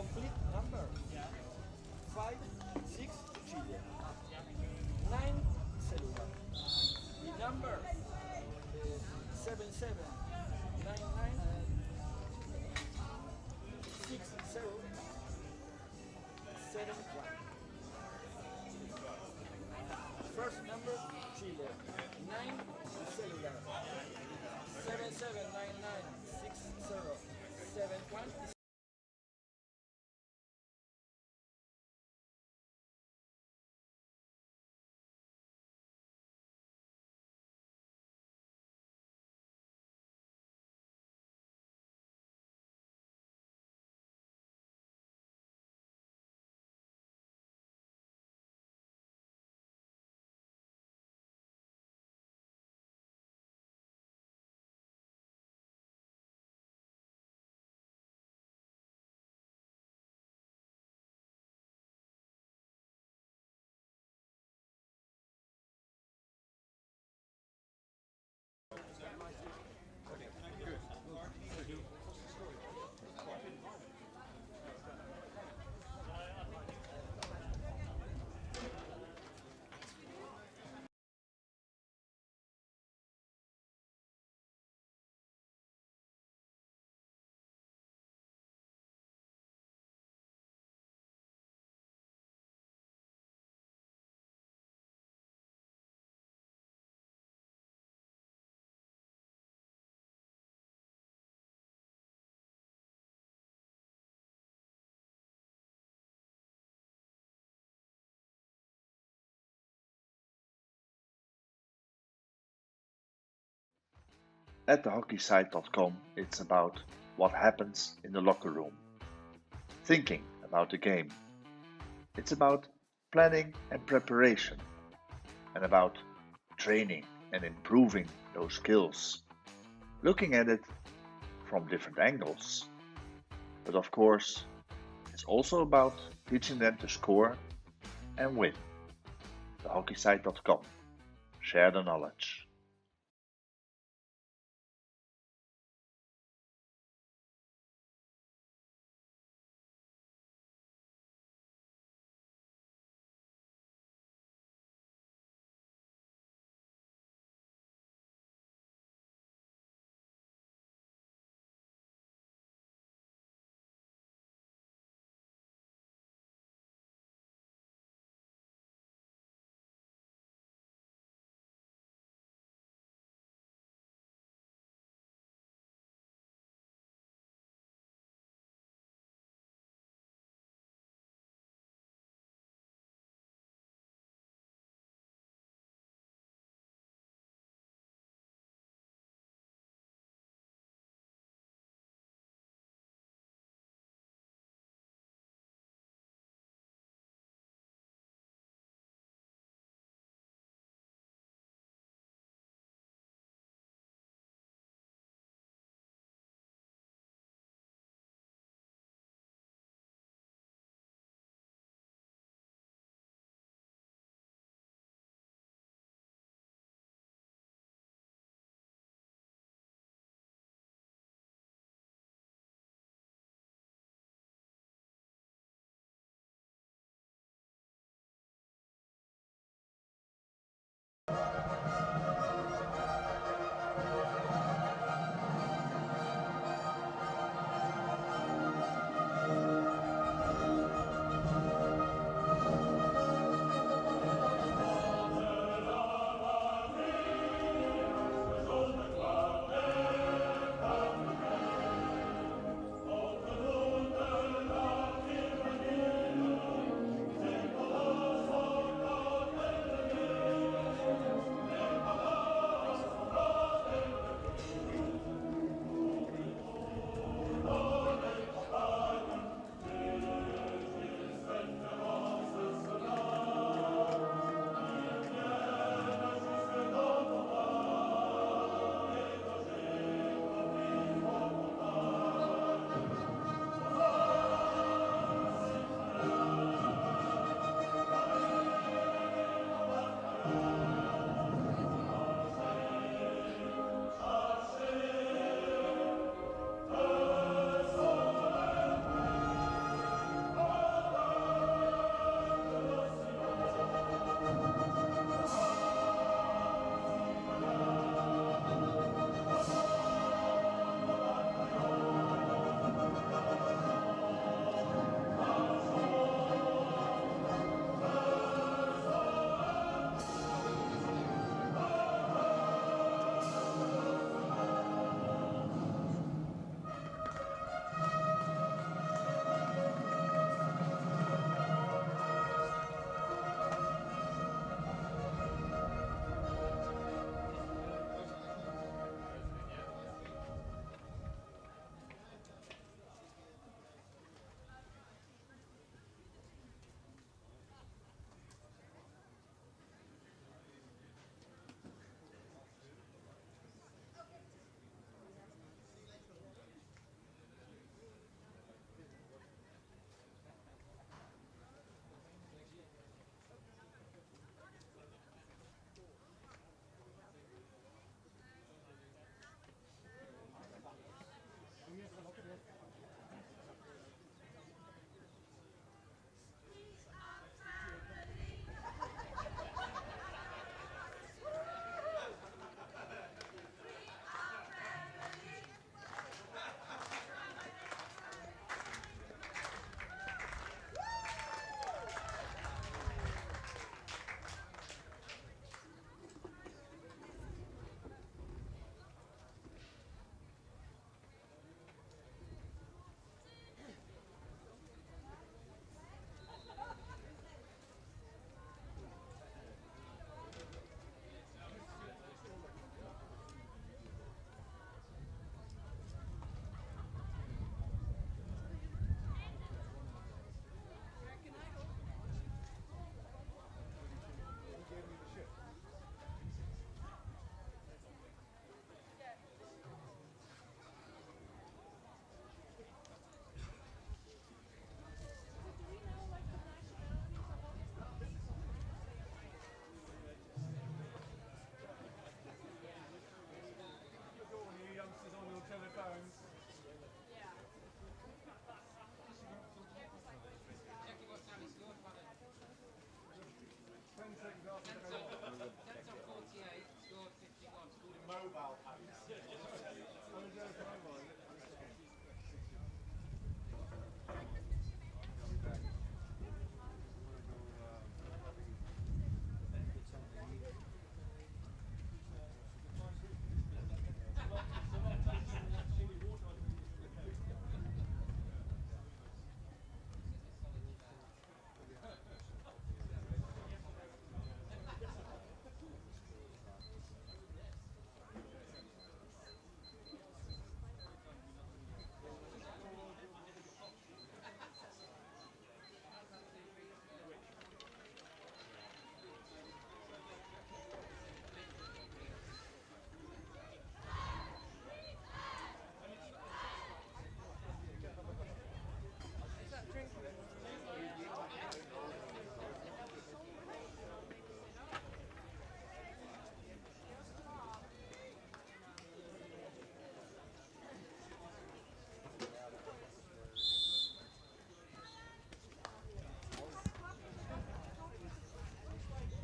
Complete number. 5, 6 Chile. 9 cellular. The number 7799 6071. First number Chile. 9 cellular. 7799 6071. At thehockeysite.com, it's about what happens in the locker room, thinking about the game. It's about planning and preparation, and about training and improving those skills, looking at it from different angles. But of course, it's also about teaching them to score and win. Thehockeysite.com. share the knowledge.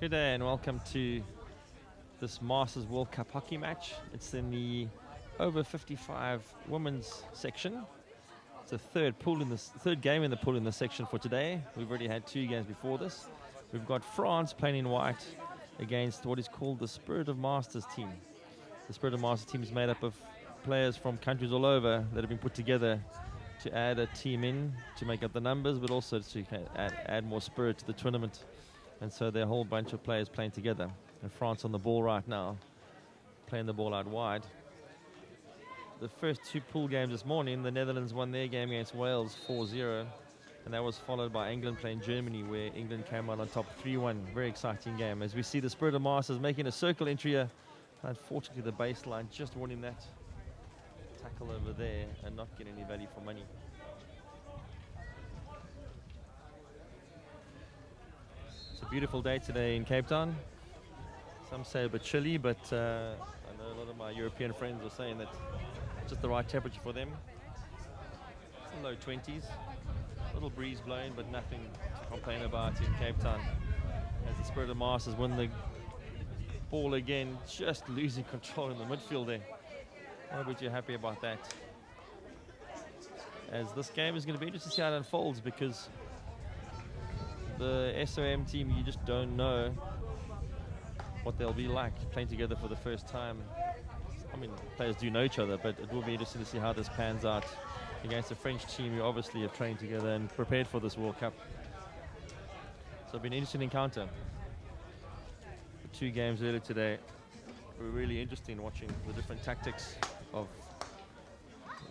Good day and welcome to this Masters World Cup hockey match. It's in the over 55 women's section. It's the third game in the pool in this section for today. We've already had 2 games before this. We've got France playing in white against what is called the Spirit of Masters team. The Spirit of Masters team is made up of players from countries all over that have been put together to add a team in to make up the numbers, but also to add more spirit to the tournament. And so there are a whole bunch of players playing together. And France on the ball right now, playing the ball out wide. The first 2 pool games this morning, the Netherlands won their game against Wales 4-0. And that was followed by England playing Germany, where England came out on top 3-1. Very exciting game. As we see the Spirit of Masters making a circle entry here. Unfortunately, the baseline just winning that tackle over there and not getting any value for money. It's a beautiful day today in Cape Town. Some say a bit chilly, but I know a lot of my European friends are saying that it's just the right temperature for them. It's in low 20s, a little breeze blowing, but nothing to complain about in Cape Town. As the Spirit of Masters win the ball again, just losing control in the midfield there. I bet you're happy about that. As this game is going to be interesting to see how it unfolds, because the SoM team, you just don't know what they'll be like playing together for the first time. I mean, players do know each other, but it will be interesting to see how this pans out against a French team who obviously have trained together and prepared for this World Cup. So it'll be an interesting encounter. The 2 games earlier today were really interesting, watching the different tactics of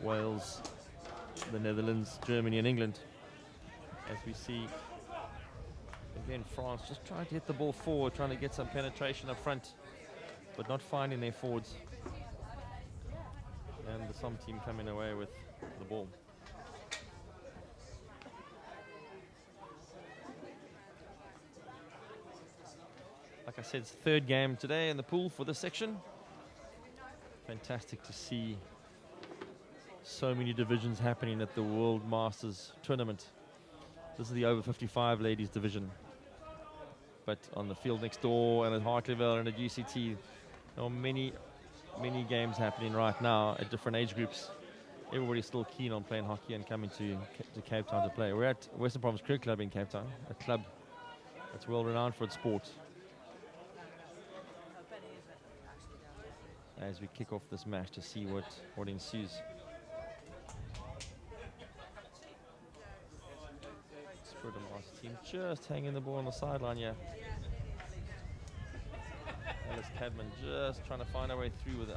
Wales, the Netherlands, Germany and England. As we see, again, France just trying to hit the ball forward, trying to get some penetration up front, but not finding their forwards. And the SoM team coming away with the ball. Like I said, it's the 3rd game today in the pool for this section. Fantastic to see so many divisions happening at the World Masters tournament. This is the over 55 ladies division. But on the field next door and at Hartleyville and at UCT, there are many games happening right now at different age groups. Everybody's still keen on playing hockey and coming to Cape Town to play. We're at Western Province Cricket Club in Cape Town, a club that's well renowned for its sport. As we kick off this match to see what ensues. Spirit of Masters team just hanging the ball on the sideline here. Alice Cadman just trying to find her way through with it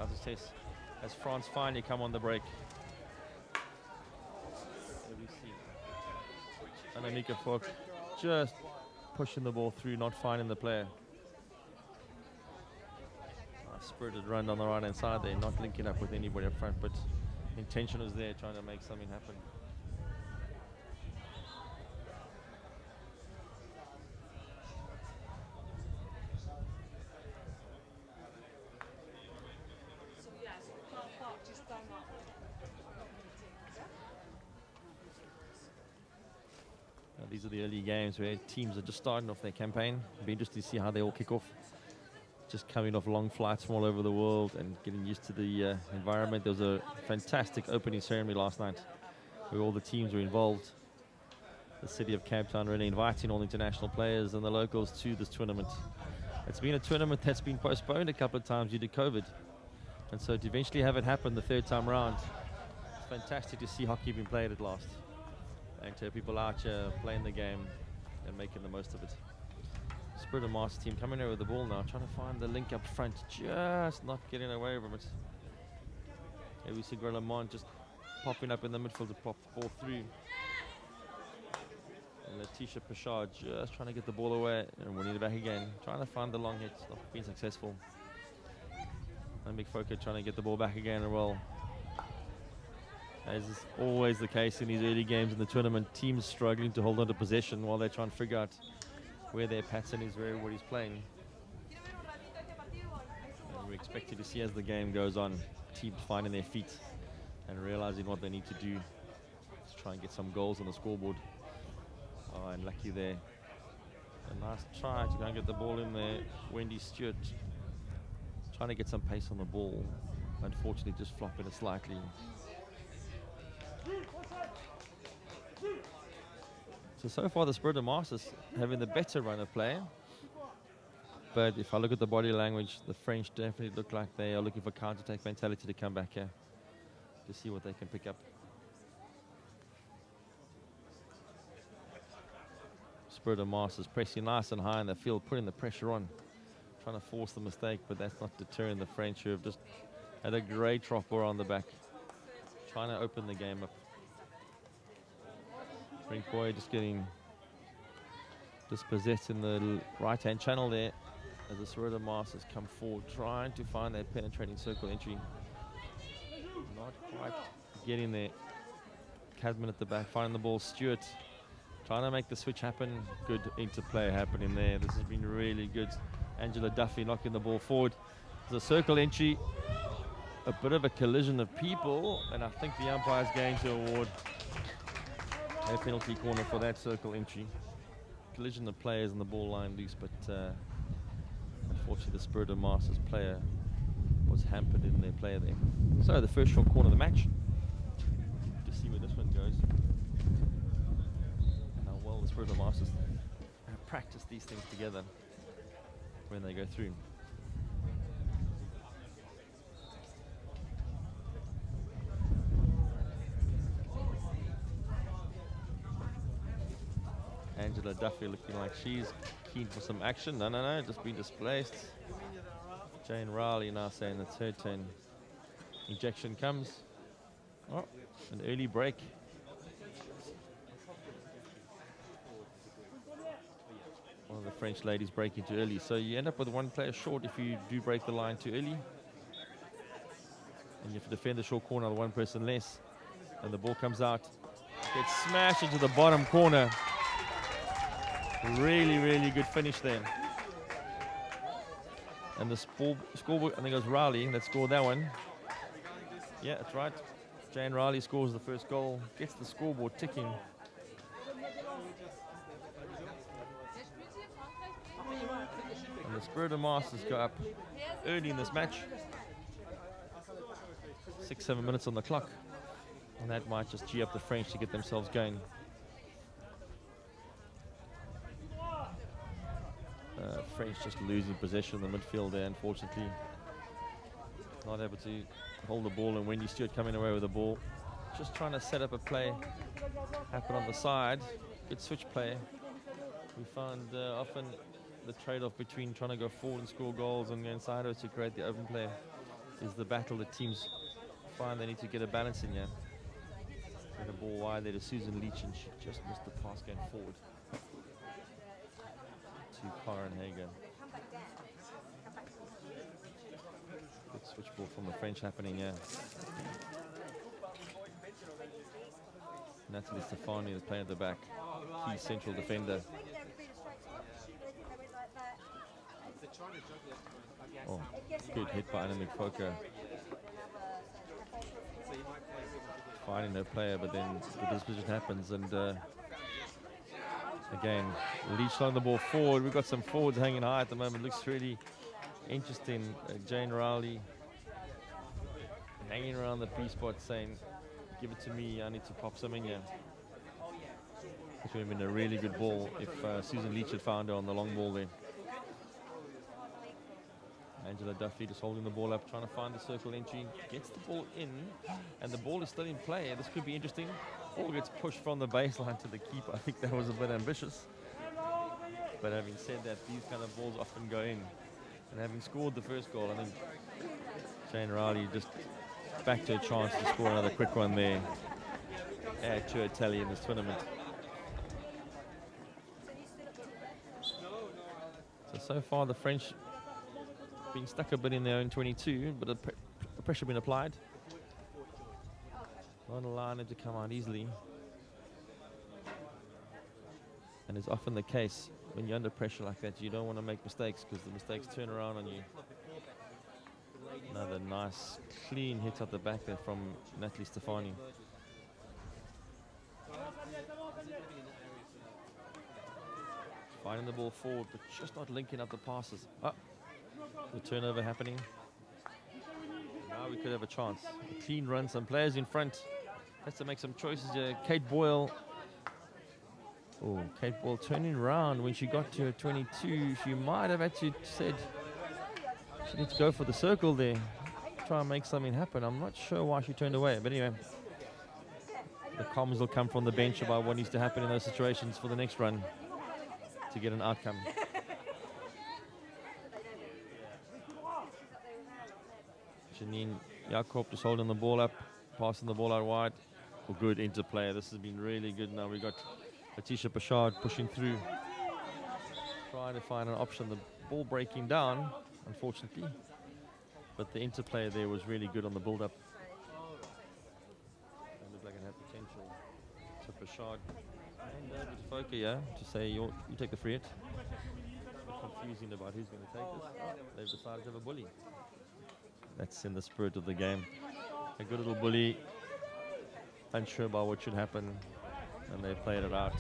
as France finally come on the break. There we see Annemieke Fock just pushing the ball through, not finding the player. Spirited run on the right hand side there, not linking up with anybody up front, but intention was there, trying to make something happen. Now, these are the early games where teams are just starting off their campaign. It'll be interesting to see how they all kick off. Just coming off long flights from all over the world and getting used to the environment. There was a fantastic opening ceremony last night where all the teams were involved. The city of Cape Town really inviting all international players and the locals to this tournament. It's been a tournament that's been postponed a couple of times due to COVID. And so to eventually have it happen the 3rd time around, it's fantastic to see hockey being played at last. And to have people out here playing the game and making the most of it. Spirit of Masters team coming over with the ball now, trying to find the link up front, just not getting away from it. Here we see Lamont just popping up in the midfield to pop the ball through. And Letitia Pichard just trying to get the ball away and winning it back again, trying to find the long hit, not being successful. And Mick Foker trying to get the ball back again as well. As is always the case in these early games in the tournament, teams struggling to hold on to possession while they try and figure out where their pattern is, where everybody's playing. And we're expected to see as the game goes on, teams finding their feet and realizing what they need to do to try and get some goals on the scoreboard. Oh, and lucky there. A nice try to go and get the ball in there. Wendy Stewart trying to get some pace on the ball. Unfortunately, just flopping it slightly. So far the Spirit of Masters having the better run of play. But if I look at the body language, the French definitely look like they are looking for counter-attack mentality to come back here to see what they can pick up. Spirit of Masters pressing nice and high in the field, putting the pressure on, trying to force the mistake, but that's not deterring the French, who have just had a great dropper on the back, trying to open the game up. Frank Boy just getting dispossessed in the right-hand channel there as the Spirit of Masters come forward, trying to find that penetrating circle entry. Not quite getting there. Cadman at the back, finding the ball. Stewart trying to make the switch happen. Good interplay happening there. This has been really good. Angela Duffy knocking the ball forward. There's a circle entry. A bit of a collision of people, and I think the umpire's going to award a penalty corner for that circle entry. Collision of players and the ball line loose, but unfortunately the Spirit of Masters player was hampered in their play there. So the first short corner of the match. Just see where this one goes. How well the Spirit of Masters have practiced these things together when they go through. Angela Duffy looking like she's keen for some action. No, just been displaced. Jane Riley now saying it's her turn. Injection comes. Oh, an early break. One of the French ladies breaking too early. So you end up with one player short if you do break the line too early. And you have to defend the short corner with one person less. And the ball comes out. Gets smashed into the bottom corner. Really, really good finish there. And the scoreboard, I think it was Riley that scored that one. Yeah, that's right. Jane Riley scores the first goal, gets the scoreboard ticking. And the Spirit of Masters go up early in this match. 6-7 minutes on the clock. And that might just gee up the French to get themselves going. French just losing possession in the midfield there, unfortunately. Not able to hold the ball, and Wendy Stewart coming away with the ball. Just trying to set up a play, happen on the side. Good switch play. We found often the trade-off between trying to go forward and score goals and going sideways to create the open play is the battle that teams find they need to get a balance in here. Get a ball wide there to Susan Leach, and she just missed the pass going forward to Karen Hager. Good switch ball from the French happening here. Natalie Stefani, the player at the back, key central defender. Oh, good hit by Anna McFoker. Finding her player, but then the disposition happens, and again, Leach on the ball forward. We've got some forwards hanging high at the moment. Looks really interesting. Jane Rowley hanging around the B spot saying, give it to me, I need to pop some in here. It would have been a really good ball if Susan Leach had found her on the long ball there. Angela Duffy just holding the ball up, trying to find the circle entry. Gets the ball in, and the ball is still in play. This could be interesting. Ball gets pushed from the baseline to the keeper. I think that was a bit ambitious. But having said that, these kind of balls often go in. And having scored the first goal, I think Jane Riley just back to a chance to score another quick one there. Add to her tally in this tournament. So far the French being stuck a bit in their own 22, but the pressure been applied. Not allowing it to come out easily. And it's often the case when you're under pressure like that, you don't want to make mistakes because the mistakes turn around on you. Another nice, clean hit at the back there from Natalie Stefani. Finding the ball forward, but just not linking up the passes. The turnover happening. Now we could have a chance. A clean run, some players in front. Has to make some choices here. Kate Boyle. Oh, Kate Boyle turning around when she got to her 22. She might have actually said she needs to go for the circle there. Try and make something happen. I'm not sure why she turned away. But anyway, the comms will come from the bench about what needs to happen in those situations for the next run to get an outcome. Janine Jakob just holding the ball up, passing the ball out wide. Oh, good interplay. This has been really good. Now we got Letitia Bashard pushing through, trying to find an option. The ball breaking down, unfortunately, but the interplay there was really good on the build-up. It looked like it had potential. So Bashard and over to Foka, yeah, to say you take the free hit. Confusing about who's going to take this. They've decided to have a bully. That's in the spirit of the game. A good little bully, unsure about what should happen, and they played it out.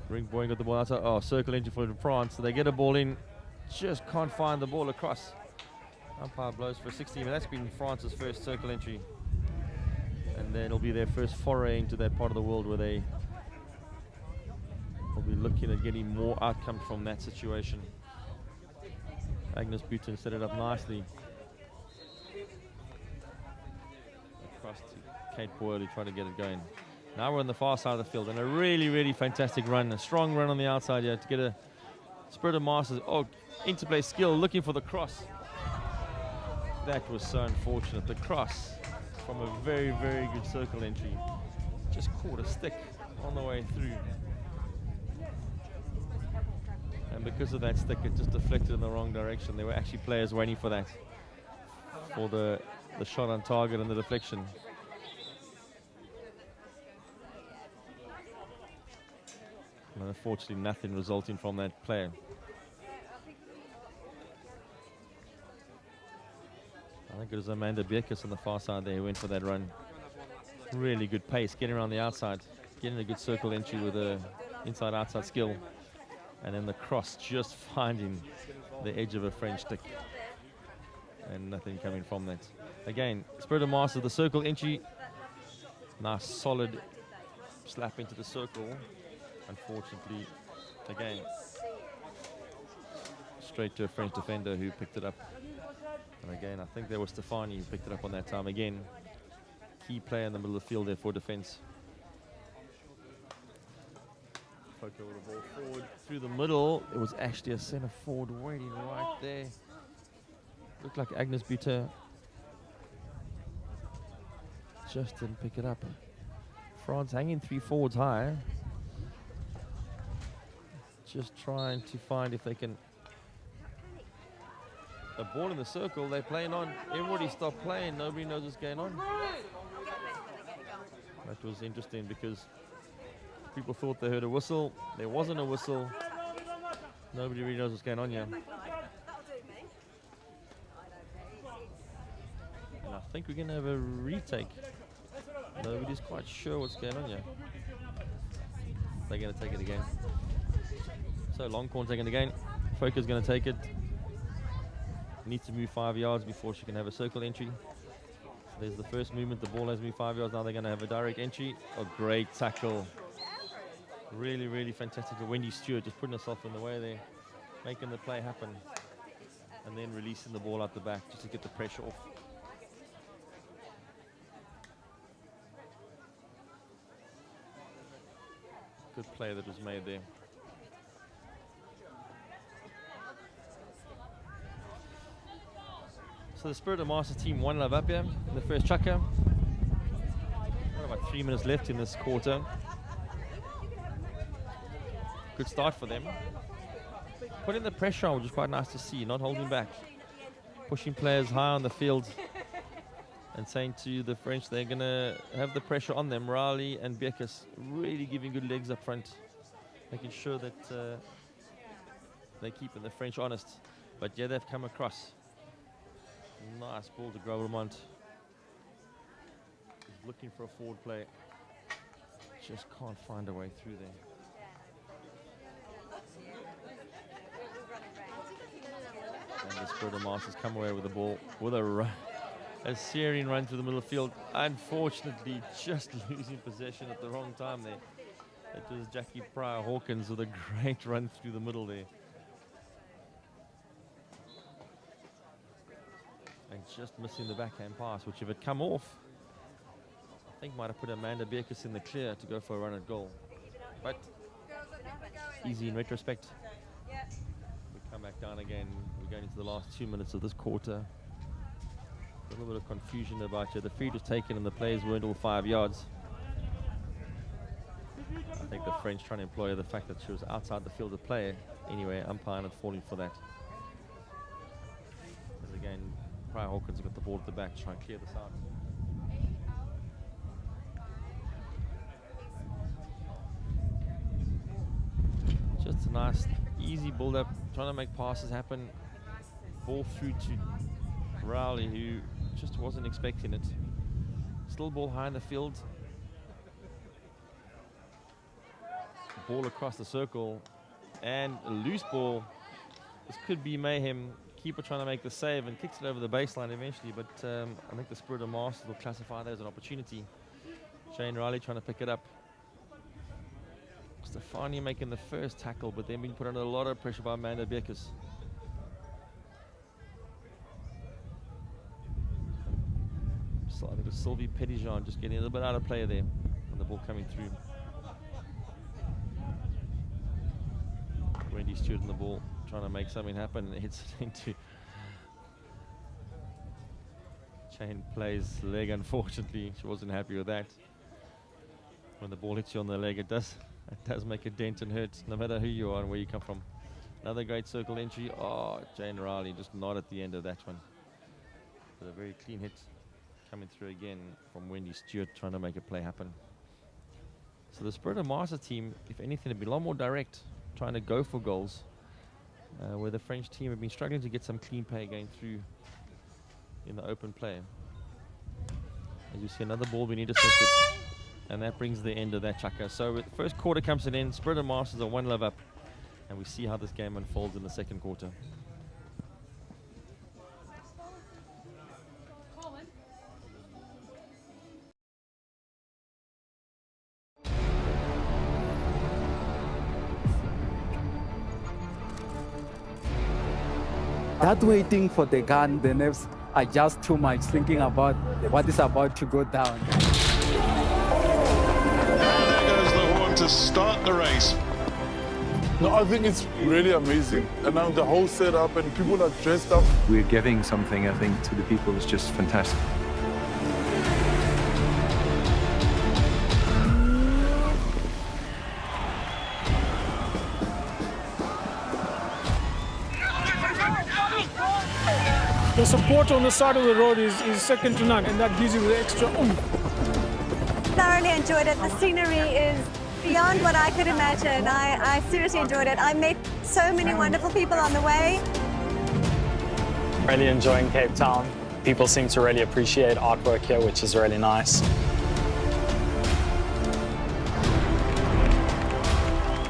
Ring Boy got the ball outside. Oh, circle entry for France. So they get a ball in, just can't find the ball across. Umpire blows for 16, and that's been France's first circle entry. And then it'll be their first foray into that part of the world where they will be looking at getting more outcomes from that situation. Agnes Buten set it up nicely. Across to Kate Boyle, who tried to get it going. Now we're on the far side of the field, and a really, really fantastic run. A strong run on the outside here to get a Spirit of Masters. Oh, interplay skill, looking for the cross. That was so unfortunate. The cross from a very, very good circle entry. Just caught a stick on the way through. And because of that stick, it just deflected in the wrong direction. There were actually players waiting for that, for the shot on target and the deflection. And unfortunately, nothing resulting from that play. I think it was Amanda Bierkes on the far side there who went for that run. Really good pace, getting around the outside, getting a good circle entry with a inside-outside skill. And then the cross just finding the edge of a French stick. And nothing coming from that. Again, Spirit of Master, the circle entry. Nice solid slap into the circle. Unfortunately, again, straight to a French defender who picked it up. And again, I think there was Stefani who picked it up on that time. Again, key player in the middle of the field there for defense. Foka with the ball forward through the middle. It was actually a centre forward waiting right there. Looked like Agnes Buter just didn't pick it up. France hanging 3 forwards high. Just trying to find if they can. A ball in the circle, they're playing on. Everybody stopped playing, nobody knows what's going on. That was interesting because people thought they heard a whistle. There wasn't a whistle. Nobody really knows what's going on here. And I think we're going to have a retake. Nobody's quite sure what's going on here. They're going to take it again. So Longcorn taking it again. Foka's going to take it. Needs to move 5 yards before she can have a circle entry. So there's the first movement. The ball has moved 5 yards. Now they're going to have a direct entry. A great tackle. Really, really fantastic. Wendy Stewart just putting herself in the way there, making the play happen, and then releasing the ball out the back just to get the pressure off. Good play that was made there. So the Spirit of Masters team 1-0 up here in the first chucker. About 3 minutes left in this quarter. Good start for them. Putting the pressure on, which is quite nice to see, not holding back. Pushing players high on the field and saying to the French they're going to have the pressure on them. Riley and Bierkes really giving good legs up front, making sure that they're keeping the French honest. But yeah, they've come across. Nice ball to Grobelmont. He's looking for a forward play. just can't find a way through there. And the Spirit of Masters come away with the ball with a searing run through the middle of the field. Unfortunately, just losing possession at the wrong time there. It was Jackie Pryor Hawkins with a great run through the middle there. And just missing the backhand pass, which if it come off, I think might have put Amanda Beerkus in the clear to go for a run at goal. But easy in retrospect. We come back down again. We're going into the last 2 minutes of this quarter. A little bit of confusion about it. The feed was taken and the plays weren't all 5 yards. I think the French trying to employ the fact that she was outside the field of play. Anyway, umpire not falling for that. As again, Pryor Hawkins got the ball at the back to try and clear this out. Just a nice, easy build-up, trying to make passes happen. Ball through to Rowley, who just wasn't expecting it. Still ball high in the field. Ball across the circle, and a loose ball. This could be mayhem. Keeper trying to make the save and kicks it over the baseline eventually, but I think the Spirit of Masters will classify that as an opportunity. Shane Riley trying to pick it up. Stefani making the first tackle, but then being put under a lot of pressure by Amanda Beerkus. So I think it was Sylvie Petitjean just getting a little bit out of play there when the ball coming through. Wendy Stewart on the ball, trying to make something happen, and it hits it into Jane Play's leg. Unfortunately, she wasn't happy with that. When the ball hits you on the leg, it does make a dent and hurt, no matter who you are and where you come from. Another great circle entry. Oh, Jane Riley just not at the end of that one. But a very clean hit coming through again from Wendy Stewart, trying to make a play happen. So the Spirit of Master team, if anything, have been a lot more direct, trying to go for goals, where the French team have been struggling to get some clean play going through in the open play. As you see, another ball being intercepted, and that brings the end of that chaka. So with the first quarter comes to an end, Spirit of Masters are 1 love up, and we see how this game unfolds in the second quarter. That waiting for the gun, the nerves are just too much, thinking about what is about to go down. There goes the horn to start the race. No, I think it's really amazing. And now the whole setup and people are dressed up. We're giving something, I think, to the people is just fantastic. The support on the side of the road is second to none, and that gives you the extra oomph. Thoroughly enjoyed it. The scenery is beyond what I could imagine. I seriously enjoyed it. I met so many wonderful people on the way. Really enjoying Cape Town. People seem to really appreciate artwork here, which is really nice.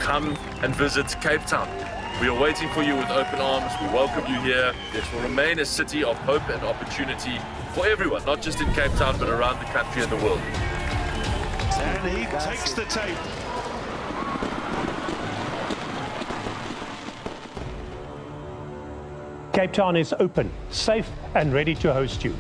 Come and visit Cape Town. We are waiting for you with open arms. We welcome you here. This will remain a city of hope and opportunity for everyone, not just in Cape Town, but around the country and the world. And he takes the tape. Cape Town is open, safe, and ready to host you.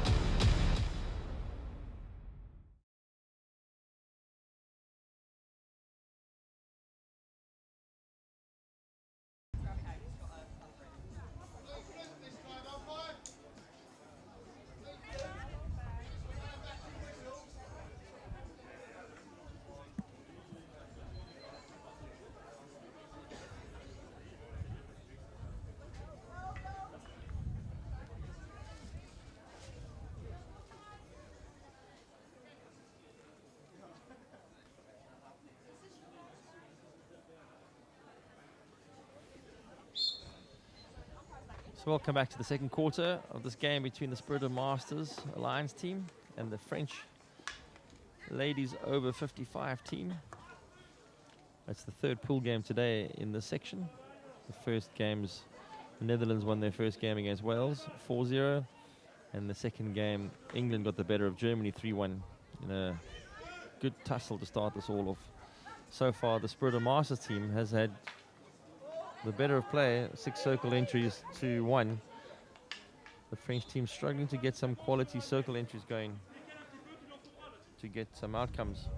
So welcome back to the second quarter of this game between the Spirit of Masters Alliance team and the French ladies over 55 team. It's the third pool game today in this section. The first games, the Netherlands won their first game against Wales, 4-0. And the second game, England got the better of Germany, 3-1. In a good tussle to start this all off. So far, the Spirit of Masters team has had the better of play, 6 circle entries to 1. The French team struggling to get some quality circle entries going to get some outcomes.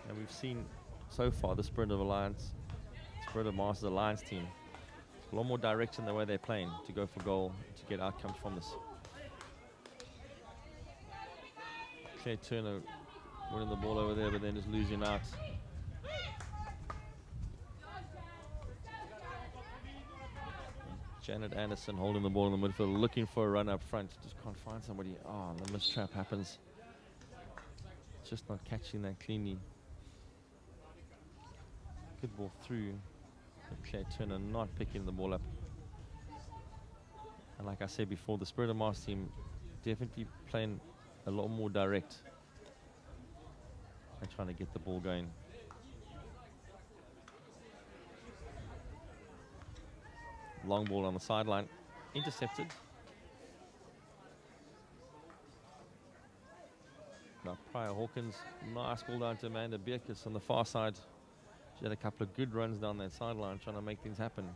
And we've seen so far the Spirit of Masters Alliance team a lot more direct in the way they're playing to go for goal, to get outcomes from this. Claire Turner winning the ball over there, but then just losing out. Janet Anderson holding the ball in the midfield, looking for a run up front. Just can't find somebody. Oh, the mistrap happens. Just not catching that cleanly. Good ball through. Claire Turner not picking the ball up. And like I said before, the Spirit of Mars team definitely playing a lot more direct and trying to get the ball going. Long ball on the sideline, intercepted. Now Prior Hawkins, nice ball down to Amanda Bierkes on the far side. She had a couple of good runs down that sideline trying to make things happen.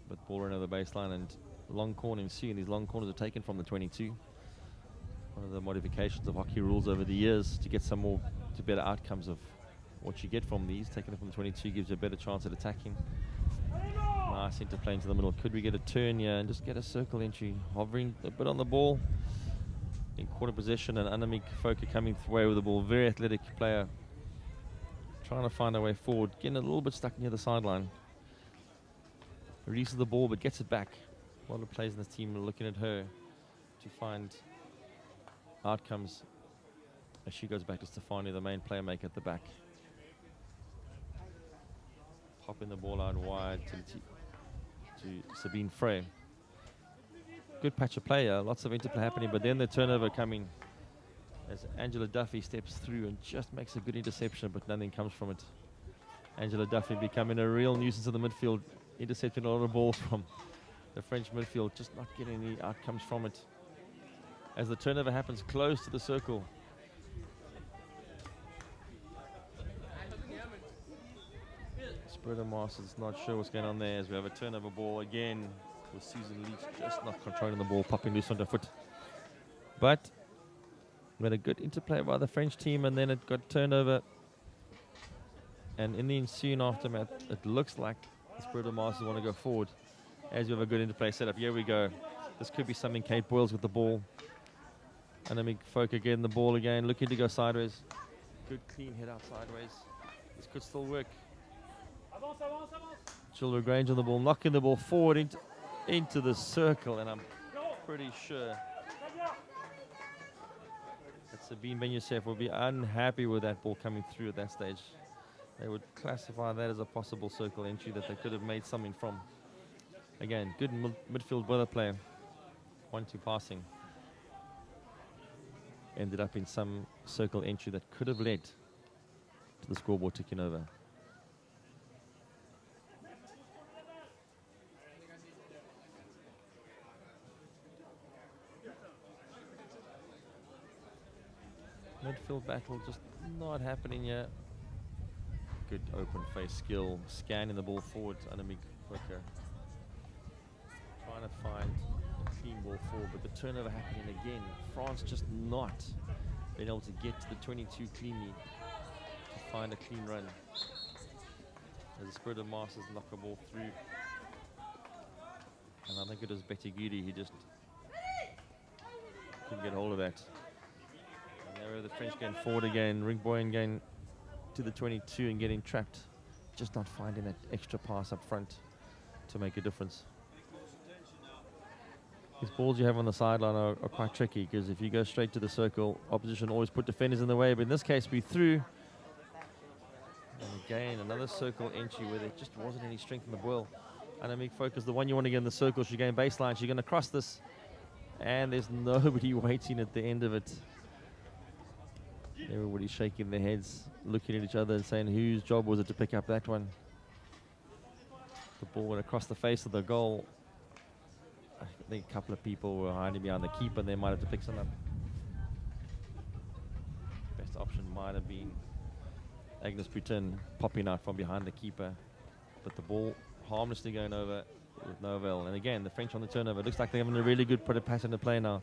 But ball run over the baseline and long corner ensuing. These long corners are taken from the 22. One of the modifications of hockey rules over the years to get some more, to better outcomes of what you get from these. Taking it from the 22 gives you a better chance at attacking. Nice interplay into the middle. Could we get a turn here and just get a circle entry? Hovering a bit on the ball. In quarter possession, and Annemiek Fokker coming away with the ball. Very athletic player. Trying to find a way forward. Getting a little bit stuck near the sideline. Releases the ball but gets it back. A lot of players in this team are looking at her to find outcomes as she goes back to Stefani, the main player maker at the back. Popping the ball out wide to Sabine Frey. Good patch of play, lots of interplay happening, but then the turnover coming as Angela Duffy steps through and just makes a good interception, but nothing comes from it. Angela Duffy becoming a real nuisance in the midfield, intercepting a lot of ball from the French midfield, just not getting any outcomes from it. As the turnover happens close to the circle. Spirit of Masters not sure what's going on there as we have a turnover ball again with Susan Leach just not controlling the ball, popping loose on the foot. But we had a good interplay by the French team and then it got turned over. And in the ensuing aftermath, it looks like the Spirit of Masters want to go forward as we have a good interplay setup. Here we go. This could be something. Kate Boyles with the ball. Annemiek Fokker getting the ball again, looking to go sideways. Good clean head out sideways. This could still work. Jill Grange on the ball, knocking the ball forward into the circle, and I'm pretty sure that Sabine Ben-Youssef will be unhappy with that ball coming through at that stage. They would classify that as a possible circle entry that they could have made something from. Again, good midfield weather player. 1-2 passing. Ended up in some circle entry that could have led to the scoreboard ticking over. Midfield battle just not happening yet. Good open face skill, scanning the ball forward. Annemiek Fokker trying to find a clean ball forward, but the turnover happening again. France just not being able to get to the 22 cleanly to find a clean run. As the Spirit of Masters knock a ball through. And I think it was Betty Guidi, he just couldn't get hold of that. There are the French going forward again. Ringboyen going to the 22 and getting trapped. Just not finding that extra pass up front to make a difference. These balls you have on the sideline are quite tricky because if you go straight to the circle, opposition always put defenders in the way. But in this case, we threw. And again, another circle entry where there just wasn't any strength in the ball. Annemiek Fokker, the one you want to get in the circle. She's going baseline. She's going to cross this. And there's nobody waiting at the end of it. Everybody's shaking their heads, looking at each other and saying, whose job was it to pick up that one? The ball went across the face of the goal. I think a couple of people were hiding behind the keeper and they might have to pick some up. Best option might have been Agnes Putin popping out from behind the keeper. But the ball harmlessly going over with no avail. And again, the French on the turnover. Looks like they're having a really good pattern to play now.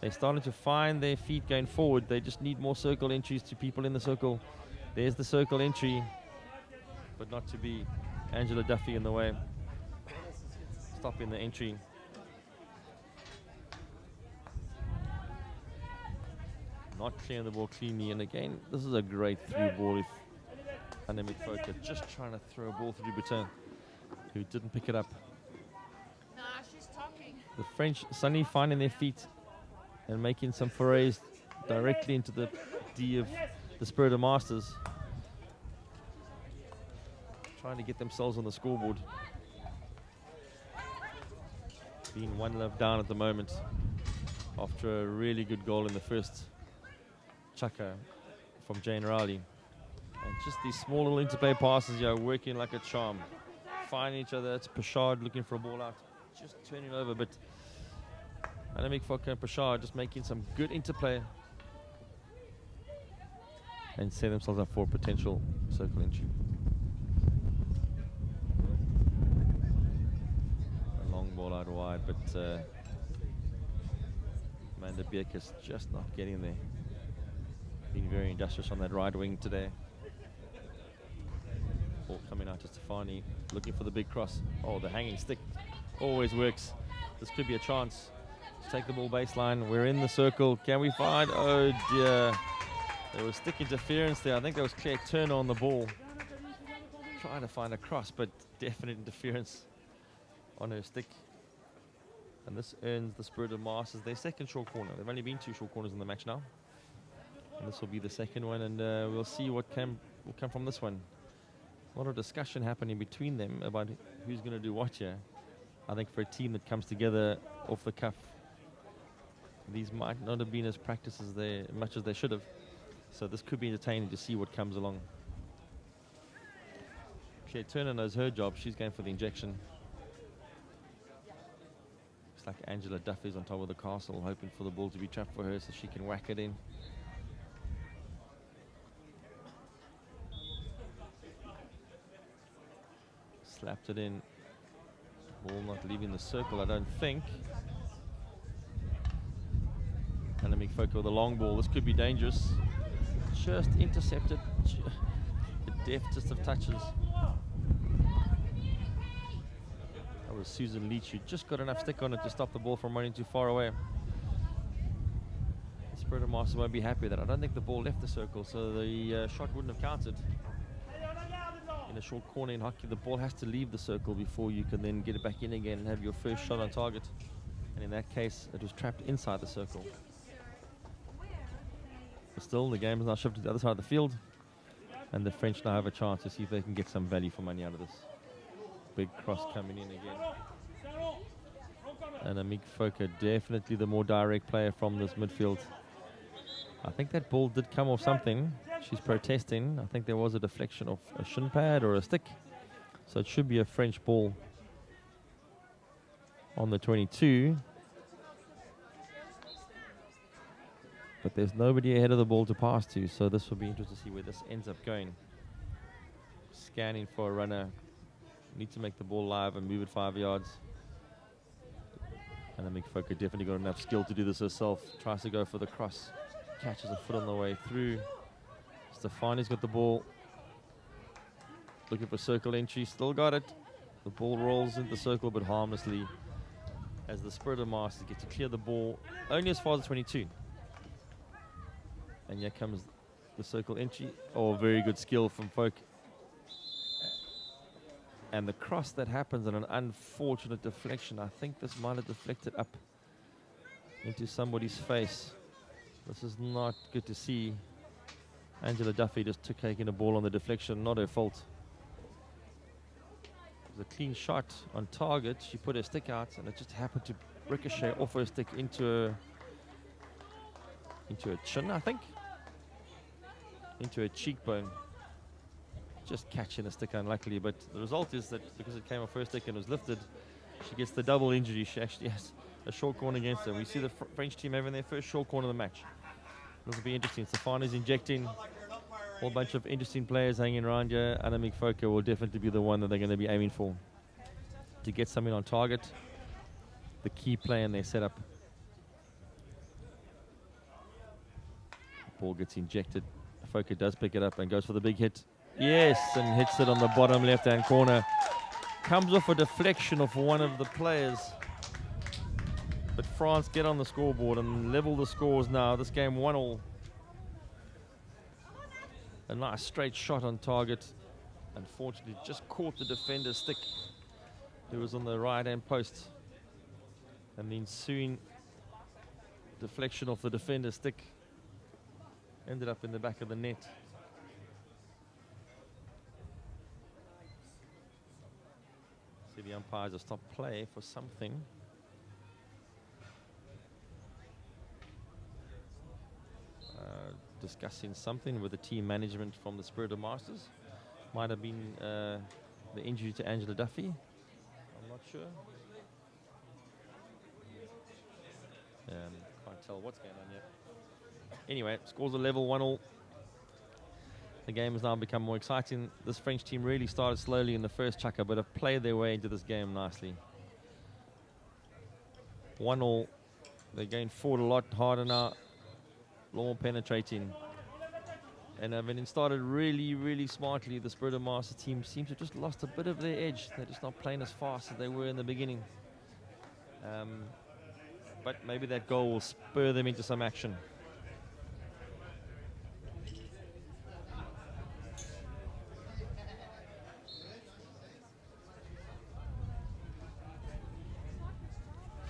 They're starting to find their feet going forward. They just need more circle entries to people in the circle. There's the circle entry, but not to be Angela Duffy in the way. Stopping the entry. Not clearing the ball cleanly. And again, this is a great through ball if Anna McFoker just trying to throw a ball through Bhutan, who didn't pick it up. The French suddenly finding their feet and making some forays directly into the D of the Spirit of Masters. Trying to get themselves on the scoreboard. Being 1-0 down at the moment after a really good goal in the first chucker from Jane Rowley. And just these small little interplay passes, working like a charm. Finding each other. It's Pashard looking for a ball out. Just turning over, but Annemiek Fokker and Pashard just making some good interplay and set themselves up for a potential circle entry. A long ball out wide, but Amanda Bierkes just not getting there. Being very industrious on that right wing today. Ball coming out to Stefani, looking for the big cross. Oh, the hanging stick always works. This could be a chance. Let's take the ball baseline. We're in the circle. Can we find? Oh dear. There was stick interference there. I think there was Claire Turner on the ball. Trying to find a cross, but definite interference on her stick. And this earns the Spirit of Masters their second short corner. There've only been 2 short corners in the match now. And this will be the second one, and we'll see what will come from this one. A lot of discussion happening between them about who's going to do what here. I think for a team that comes together off the cuff, these might not have been as practiced as much as they should have. So this could be entertaining to see what comes along. Claire Turner knows her job. She's going for the injection. Looks like Angela Duffy's on top of the castle, hoping for the ball to be trapped for her so she can whack it in. Slapped it in. Ball not leaving the circle, I don't think. Annemiek Fokker with a long ball. This could be dangerous. Just intercepted. The deftest of touches. That was Susan Leach, who just got enough stick on it to stop the ball from running too far away. The Spirit of Masters won't be happy with that. I don't think the ball left the circle, so the shot wouldn't have counted. In a short corner in hockey, the ball has to leave the circle before you can then get it back in again and have your first shot on target. And in that case, it was trapped inside the circle. But still, the game is now shifted to the other side of the field. And the French now have a chance to see if they can get some value for money out of this. Big cross coming in again. And Annemiek Fokker, definitely the more direct player from this midfield. I think that ball did come off something. She's protesting. I think there was a deflection of a shin pad or a stick. So it should be a French ball on the 22. But there's nobody ahead of the ball to pass to, so this will be interesting to see where this ends up going. Scanning for a runner. Need to make the ball live and move it 5 yards. And Annemiek Fokker definitely got enough skill to do this herself. Tries to go for the cross. Catches a foot on the way through. Stefani's got the ball. Looking for circle entry. Still got it. The ball rolls into the circle, but harmlessly. As the Spirit of Masters get to clear the ball only as far as the 22. And here comes the circle entry. Oh, very good skill from Folk. And the cross that happens on an unfortunate deflection. I think this might have deflected up into somebody's face. This is not good to see. Angela Duffy just took taking the ball on the deflection, not her fault. It was a clean shot on target. She put her stick out and it just happened to ricochet off her stick into a chin, I think. into her cheekbone. Just catching the stick unluckily, but the result is that because it came off her stick and was lifted, she gets the double injury. She actually has a short corner against her. We see the French team having their first short corner of the match. This will be interesting. Stefani's injecting. A whole bunch of interesting players hanging around here. Annemiek Fokker will definitely be the one that they're going to be aiming for to get something on target. The key play in their setup. Ball gets injected. Fokker does pick it up and goes for the big hit. Yes, and hits it on the bottom left-hand corner. Comes off a deflection of one of the players. But France get on the scoreboard and level the scores now. This game 1-1. A nice straight shot on target. Unfortunately, just caught the defender's stick, who was on the right-hand post. And the ensuing deflection of the defender's stick ended up in the back of the net. See, the umpires have stopped play for something. Discussing something with the team management from the Spirit of Masters. Might have been the injury to Angela Duffy. I'm not sure. Can't tell what's going on yet. Anyway, scores are level 1-1. The game has now become more exciting. This French team really started slowly in the first chukka, but have played their way into this game nicely. 1-1. They're going forward a lot harder now. More penetrating. And when it started really, really smartly, the Spirit of Master team seems to have just lost a bit of their edge. They're just not playing as fast as they were in the beginning. But maybe that goal will spur them into some action.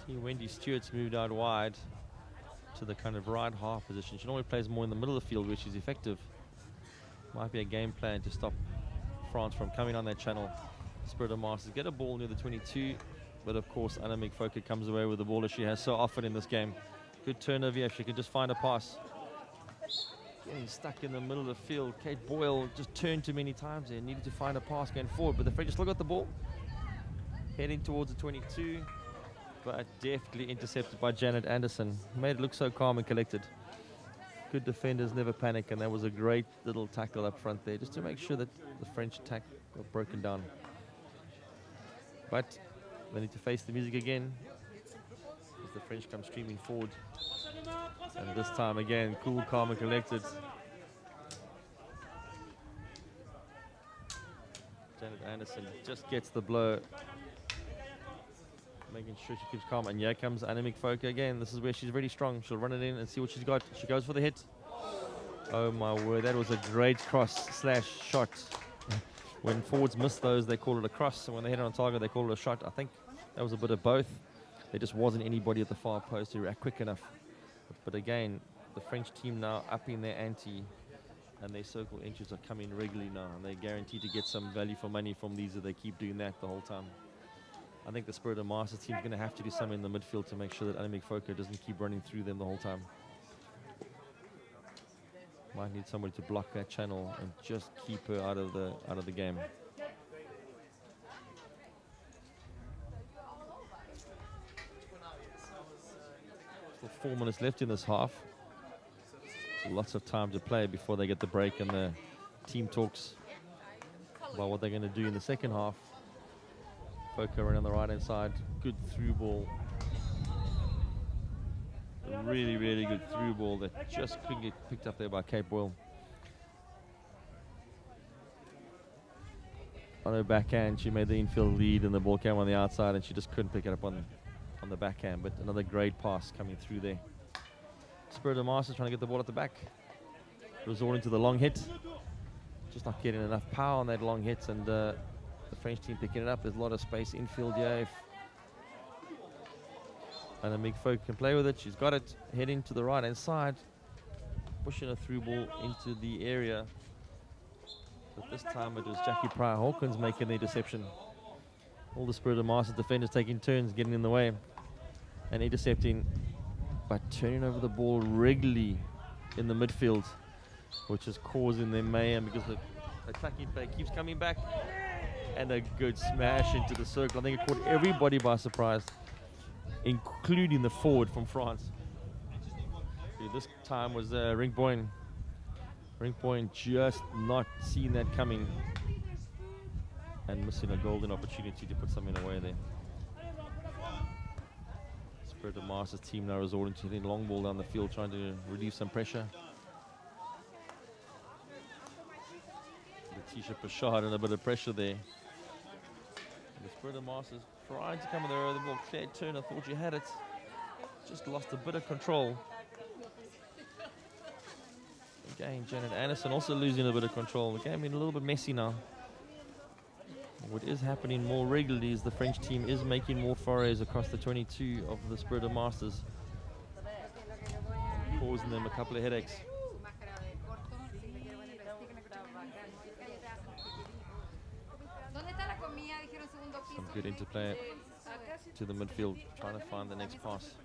See, Wendy Stewart's moved out wide to the kind of right half position. She normally plays more in the middle of the field, which is effective. Might be a game plan to stop France from coming on that channel. Spirit of Masters get a ball near the 22, but of course Annemiek Fokker comes away with the ball as she has so often in this game. Good turnover here if she can just find a pass. Getting stuck in the middle of the field. Kate Boyle just turned too many times there. Needed to find a pass going forward, but the French still got the ball. Heading towards the 22. But deftly intercepted by Janet Anderson. Made it look so calm and collected. Good defenders never panic, and that was a great little tackle up front there, just to make sure that the French attack got broken down. But they need to face the music again as the French come streaming forward. And this time again, cool, calm and collected. Janet Anderson just gets the blow, making sure she keeps calm. And here comes Annemiek Fokker again. This is where she's really strong. She'll run it in and see what she's got. She goes for the hit. Oh my word, that was a great cross/shot. When forwards miss those, they call it a cross. And when they hit it on target, they call it a shot. I think that was a bit of both. There just wasn't anybody at the far post to react quick enough. But again, the French team now upping their ante, and their circle entries are coming regularly now. And they're guaranteed to get some value for money from these if they keep doing that the whole time. I think the Spirit of Masters team is going to have to do something in the midfield to make sure that Annemiek Fokker doesn't keep running through them the whole time. Might need somebody to block that channel and just keep her out of the game. Still 4 minutes left in this half. So lots of time to play before they get the break and the team talks about what they're going to do in the second half. Fokker around the right-hand side. Good through ball. A really, really good through ball that just couldn't get picked up there by Kate Boyle. On her backhand, she made the infield lead and the ball came on the outside and she just couldn't pick it up on the backhand. But another great pass coming through there. Spirit of Masters trying to get the ball at the back. Resorting to the long hit. Just not getting enough power on that long hit, and the French team picking it up. There's a lot of space infield here. Annemiek Fokker can play with it. She's got it. Heading to the right-hand side. Pushing a through ball into the area. But this time it was Jackie Pryor-Hawkins making the interception. All the Spirit of Masters defenders taking turns, getting in the way and intercepting, but turning over the ball regularly in the midfield. which is causing them mayhem because the attacking play keeps coming back. And a good smash into the circle. I think it caught everybody by surprise, including the forward from France. This time was Ringboin. Ringboin just not seeing that coming and missing a golden opportunity to put something away there. Spirit of Masters team now resorting to hitting long ball down the field, trying to relieve some pressure. Letitia Pashard and a bit of pressure there. The Spirit of Masters trying to come with the ball. Claire Turner thought she had it. Just lost a bit of control. Again, Janet Anderson also losing a bit of control. The game is a little bit messy now. What is happening more regularly is the French team is making more forays across the 22 of the Spirit of Masters, causing them a couple of headaches. Some good interplay to the midfield, trying to find the next pass.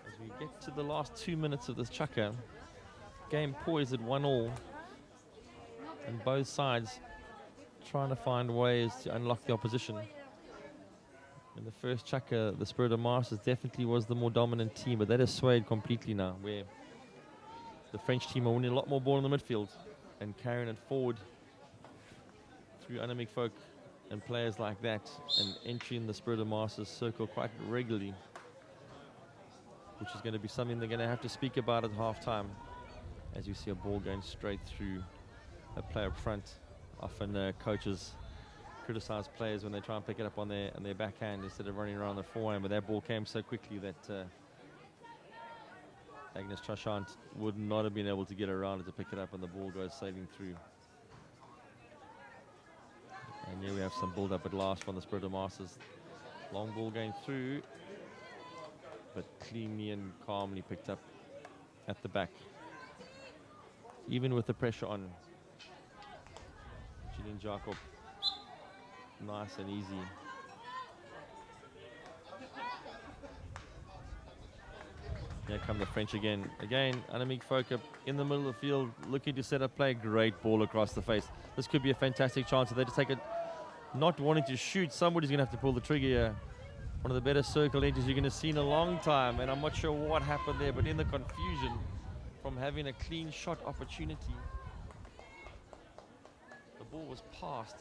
As we get to the last 2 minutes of this chukker, game poised at 1-1, and both sides trying to find ways to unlock the opposition. In the first chukker, the Spirit of Masters definitely was the more dominant team, but that is swayed completely now, where the French team are winning a lot more ball in the midfield and carrying it forward through Annemiek Folk and players like that, and entering the Spirit of Masters circle quite regularly, which is going to be something they're going to have to speak about at halftime, as you see a ball going straight through a player up front. Often coaches criticize players when they try and pick it up on their backhand instead of running around the forehand, but that ball came so quickly that Agnes Trashant would not have been able to get around it to pick it up, and the ball goes sailing through. And here we have some build-up at last from the Spirit of Masters. Long ball going through, but cleanly and calmly picked up at the back. Even with the pressure on. Jeanine Jacob, nice and easy. Here come the French again. Again, Annemiek Folk in the middle of the field, looking to set up play. Great ball across the face. This could be a fantastic chance if they just take it. Not wanting to shoot, somebody's going to have to pull the trigger here. One of the better circle edges you're going to see in a long time, and I'm not sure what happened there, but in the confusion from having a clean shot opportunity, the ball was passed.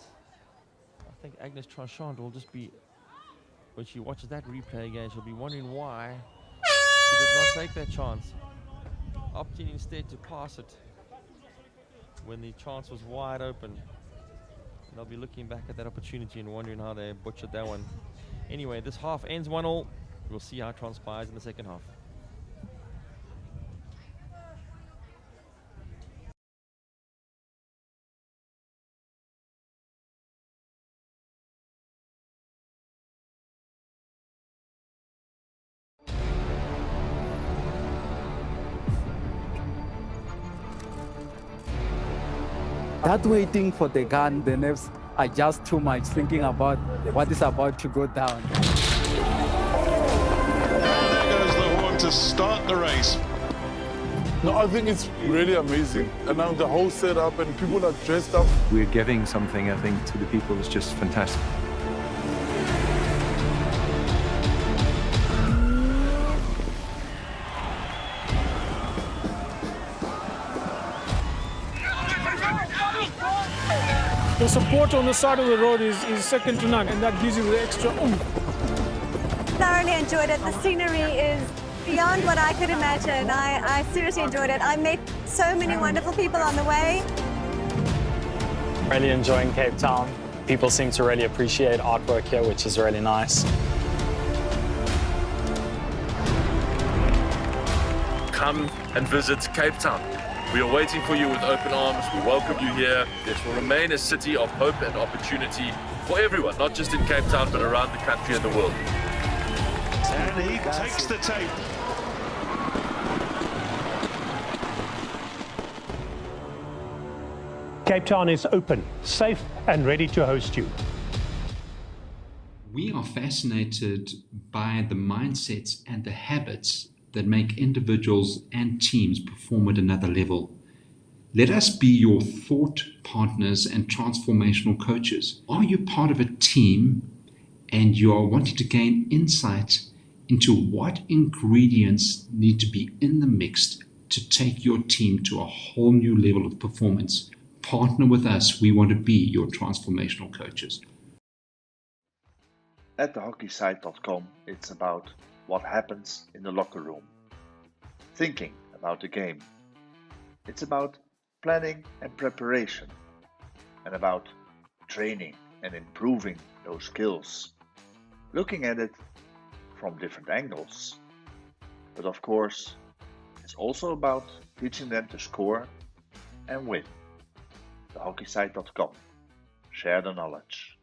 I think Agnes Trashant will just be, when she watches that replay again, she'll be wondering why she did not take that chance, opting instead to pass it when the chance was wide open. And they'll be looking back at that opportunity and wondering how they butchered that one. Anyway, this half ends 1-1. We'll see how it transpires in the second half. That waiting for the gun, the nerves are just too much, thinking about what is about to go down. There goes the horn to start the race. No, I think it's really amazing. And now the whole setup and people are dressed up. We're giving something, I think, to the people that's just fantastic. The support on the side of the road is second to none, and that gives you the extra oomph. Thoroughly enjoyed it. The scenery is beyond what I could imagine. I seriously enjoyed it. I met so many wonderful people on the way. Really enjoying Cape Town. People seem to really appreciate artwork here, which is really nice. Come and visit Cape Town. We are waiting for you with open arms. We welcome you here. This will remain a city of hope and opportunity for everyone, not just in Cape Town, but around the country and the world. And he takes the tape. Cape Town is open, safe and ready to host you. We are fascinated by the mindsets and the habits that make individuals and teams perform at another level. Let us be your thought partners and transformational coaches. Are you part of a team and you are wanting to gain insight into what ingredients need to be in the mix to take your team to a whole new level of performance? Partner with us. We want to be your transformational coaches. At thehockeysite.com, it's about what happens in the locker room. Thinking about the game. It's about planning and preparation. And about training and improving those skills. Looking at it from different angles. But of course, it's also about teaching them to score and win. Thehockeysite.com. Share the knowledge.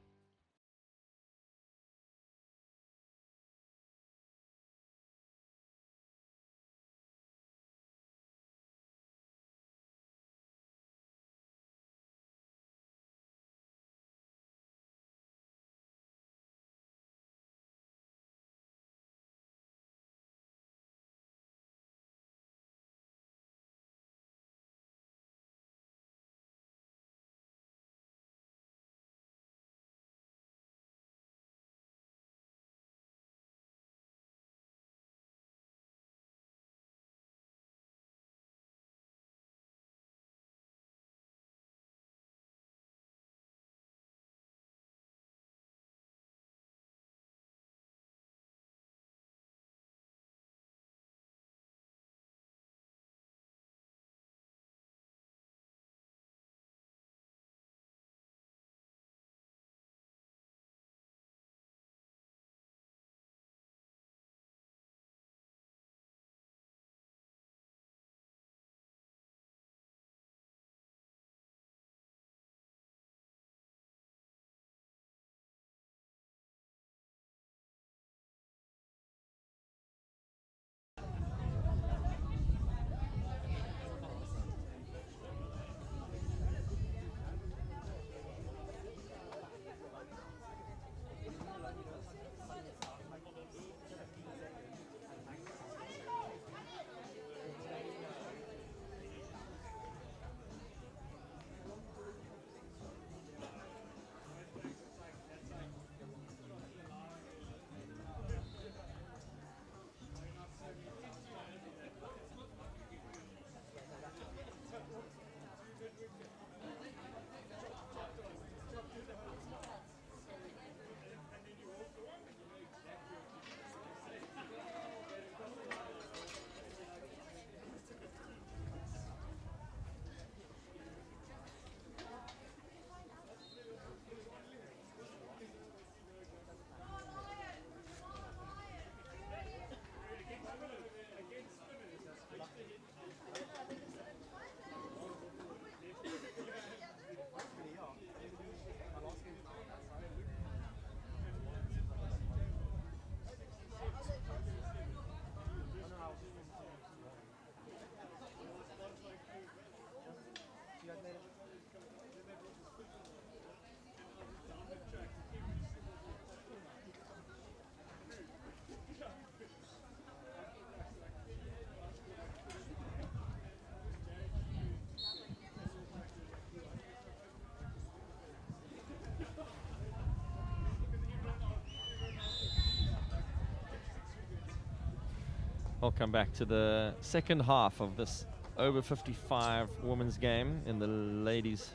Welcome back to the second half of this over 55 women's game in the Ladies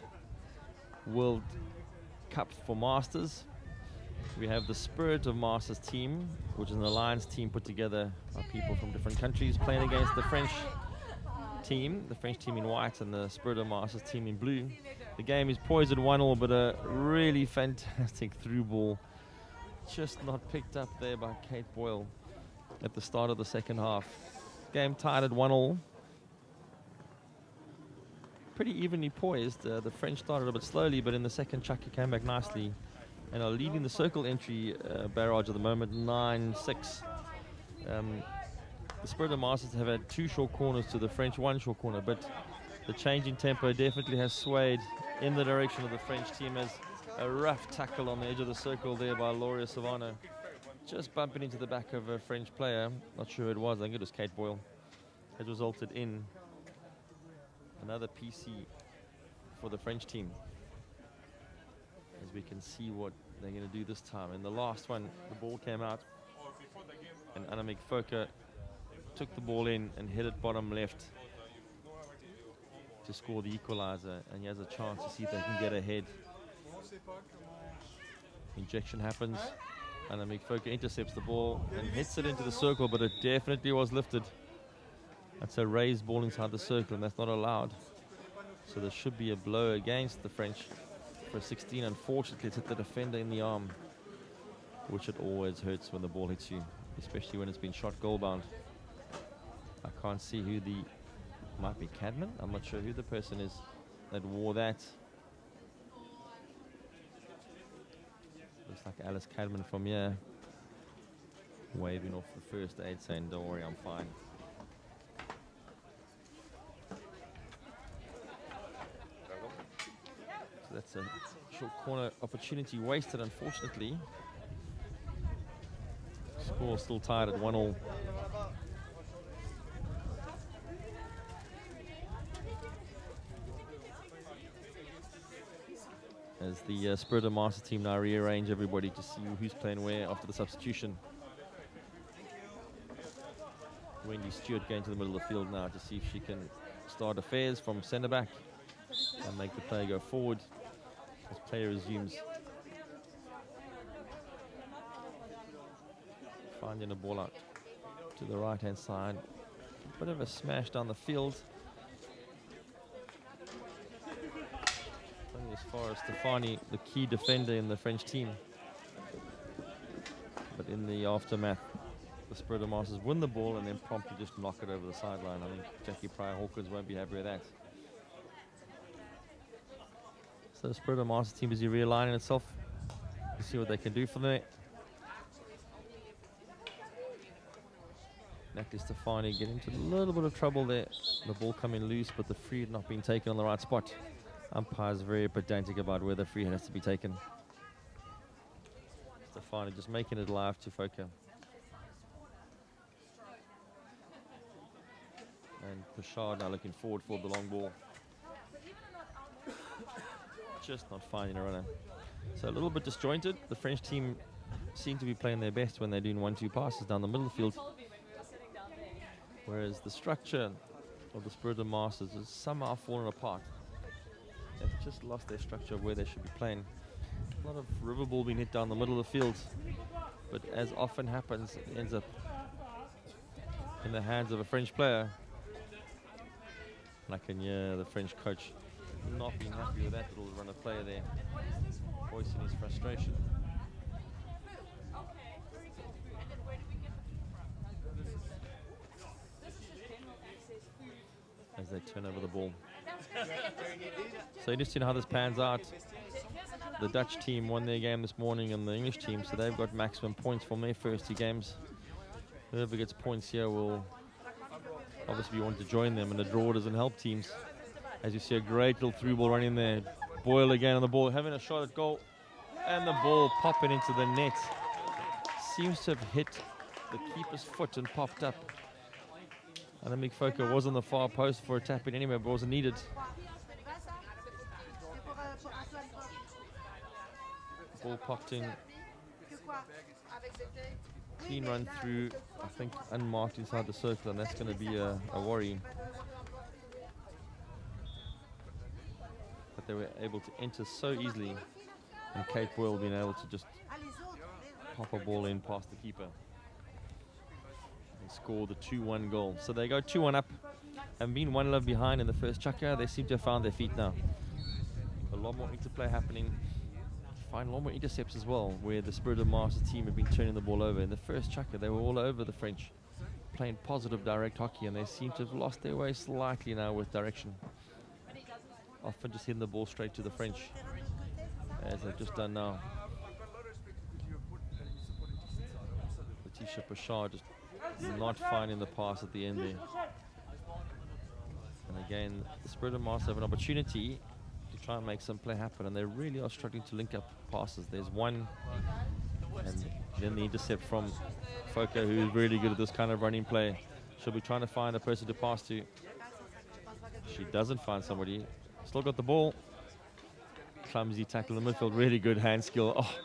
World Cup for Masters. We have the Spirit of Masters team, which is an alliance team put together by people from different countries, playing against the French team in white and the Spirit of Masters team in blue. The game is poised at 1-1, but a really fantastic through ball just not picked up there by Kate Boyle at the start of the second half. Game tied at 1-1. Pretty evenly poised. The French started a bit slowly, but in the second Chucky came back nicely and are leading the circle entry barrage at the moment, 9-6. The Spirit of Masters have had 2 short corners to the French 1 short corner, but the change in tempo definitely has swayed in the direction of the French team as A rough tackle on the edge of the circle there by Lauria Savano. Just bumping into the back of a French player. Not sure who it was. I think it was Kate Boyle. It resulted in another PC for the French team. As we can see what they're going to do this time. In the last one, the ball came out. And Annemiek Fokker took the ball in and hit it bottom left to score the equalizer. And he has a chance to see if they can get ahead. Injection happens. Annemiek Fokker intercepts the ball and hits it into the circle, but it definitely was lifted. That's a raised ball inside the circle, and that's not allowed. So there should be a blow against the French for 16. Unfortunately, it's hit the defender in the arm, which it always hurts when the ball hits you, especially when it's been shot goal-bound. I can't see who might be Cadman. I'm not sure who the person is that wore that. Looks like Alice Cadman from here, waving off the first aid, saying, "Don't worry, I'm fine." So that's a short corner opportunity wasted, unfortunately. Score still tied at 1-1. As the Spirit of Master team now rearrange everybody to see who's playing where after the substitution. Wendy Stewart going to the middle of the field now to see if she can start affairs from centre back and make the player go forward as player resumes. Finding a ball out to the right hand side. A bit of a smash down the field. As far as Stefani, the key defender in the French team. But in the aftermath, the Spirit of Masters win the ball and then promptly just knock it over the sideline. I think Jackie Pryor-Hawkins won't be happy with that. So the Spirit of Masters team is realigning itself to see what they can do from there. Natalie Stefani getting into a little bit of trouble there. The ball coming loose, but the free had not been taken on the right spot. Umpire's very pedantic about where the free has to be taken. Stefani just making it live to Fokker. And Pashard now looking forward for the long ball. Just not finding a runner. So a little bit disjointed. The French team seem to be playing their best when they're doing 1-2 passes down the middle of the field. Whereas the structure of the Spirit of Masters has somehow fallen apart. They've just lost their structure of where they should be playing. A lot of river ball being hit down the middle of the field. But as often happens, it ends up in the hands of a French player. And I can hear the French coach not being happy with that little run of player there, voicing his frustration. As they turn over the ball. So interesting how this pans out. The Dutch team won their game this morning and the English team, so they've got maximum points from their first 2 games. Whoever gets points here will obviously want to join them, and the draw doesn't help teams. As you see, a great little through ball running there. Boyle again on the ball, having a shot at goal, and the ball popping into the net. Seems to have hit the keeper's foot and popped up. Annemiek Fokker was on the far post for a tap in anyway, but wasn't needed. Ball popped in. Clean run through, I think unmarked inside the circle, and that's going to be a worry. But they were able to enter so easily, and Kate Boyle being able to just pop a ball in past the keeper. Score the 2-1 goal. So they go 2-1 up and being 1-0 behind in the first chukker. They seem to have found their feet now. A lot more interplay happening. Find a lot more intercepts as well, where the Spirit of Masters team have been turning the ball over. In the first chukker, they were all over the French, playing positive direct hockey, and they seem to have lost their way slightly now with direction. Often just hitting the ball straight to the French, as they've just done now. Letitia Pashard just not finding the pass at the end there. And again, the Spirit of Masters have an opportunity to try and make some play happen, and they really are struggling to link up passes. There's one, and then the intercept from Foka, who is really good at this kind of running play. She'll be trying to find a person to pass to. She doesn't find somebody. Still got the ball. Clumsy tackle in the midfield. Really good hand skill. Oh,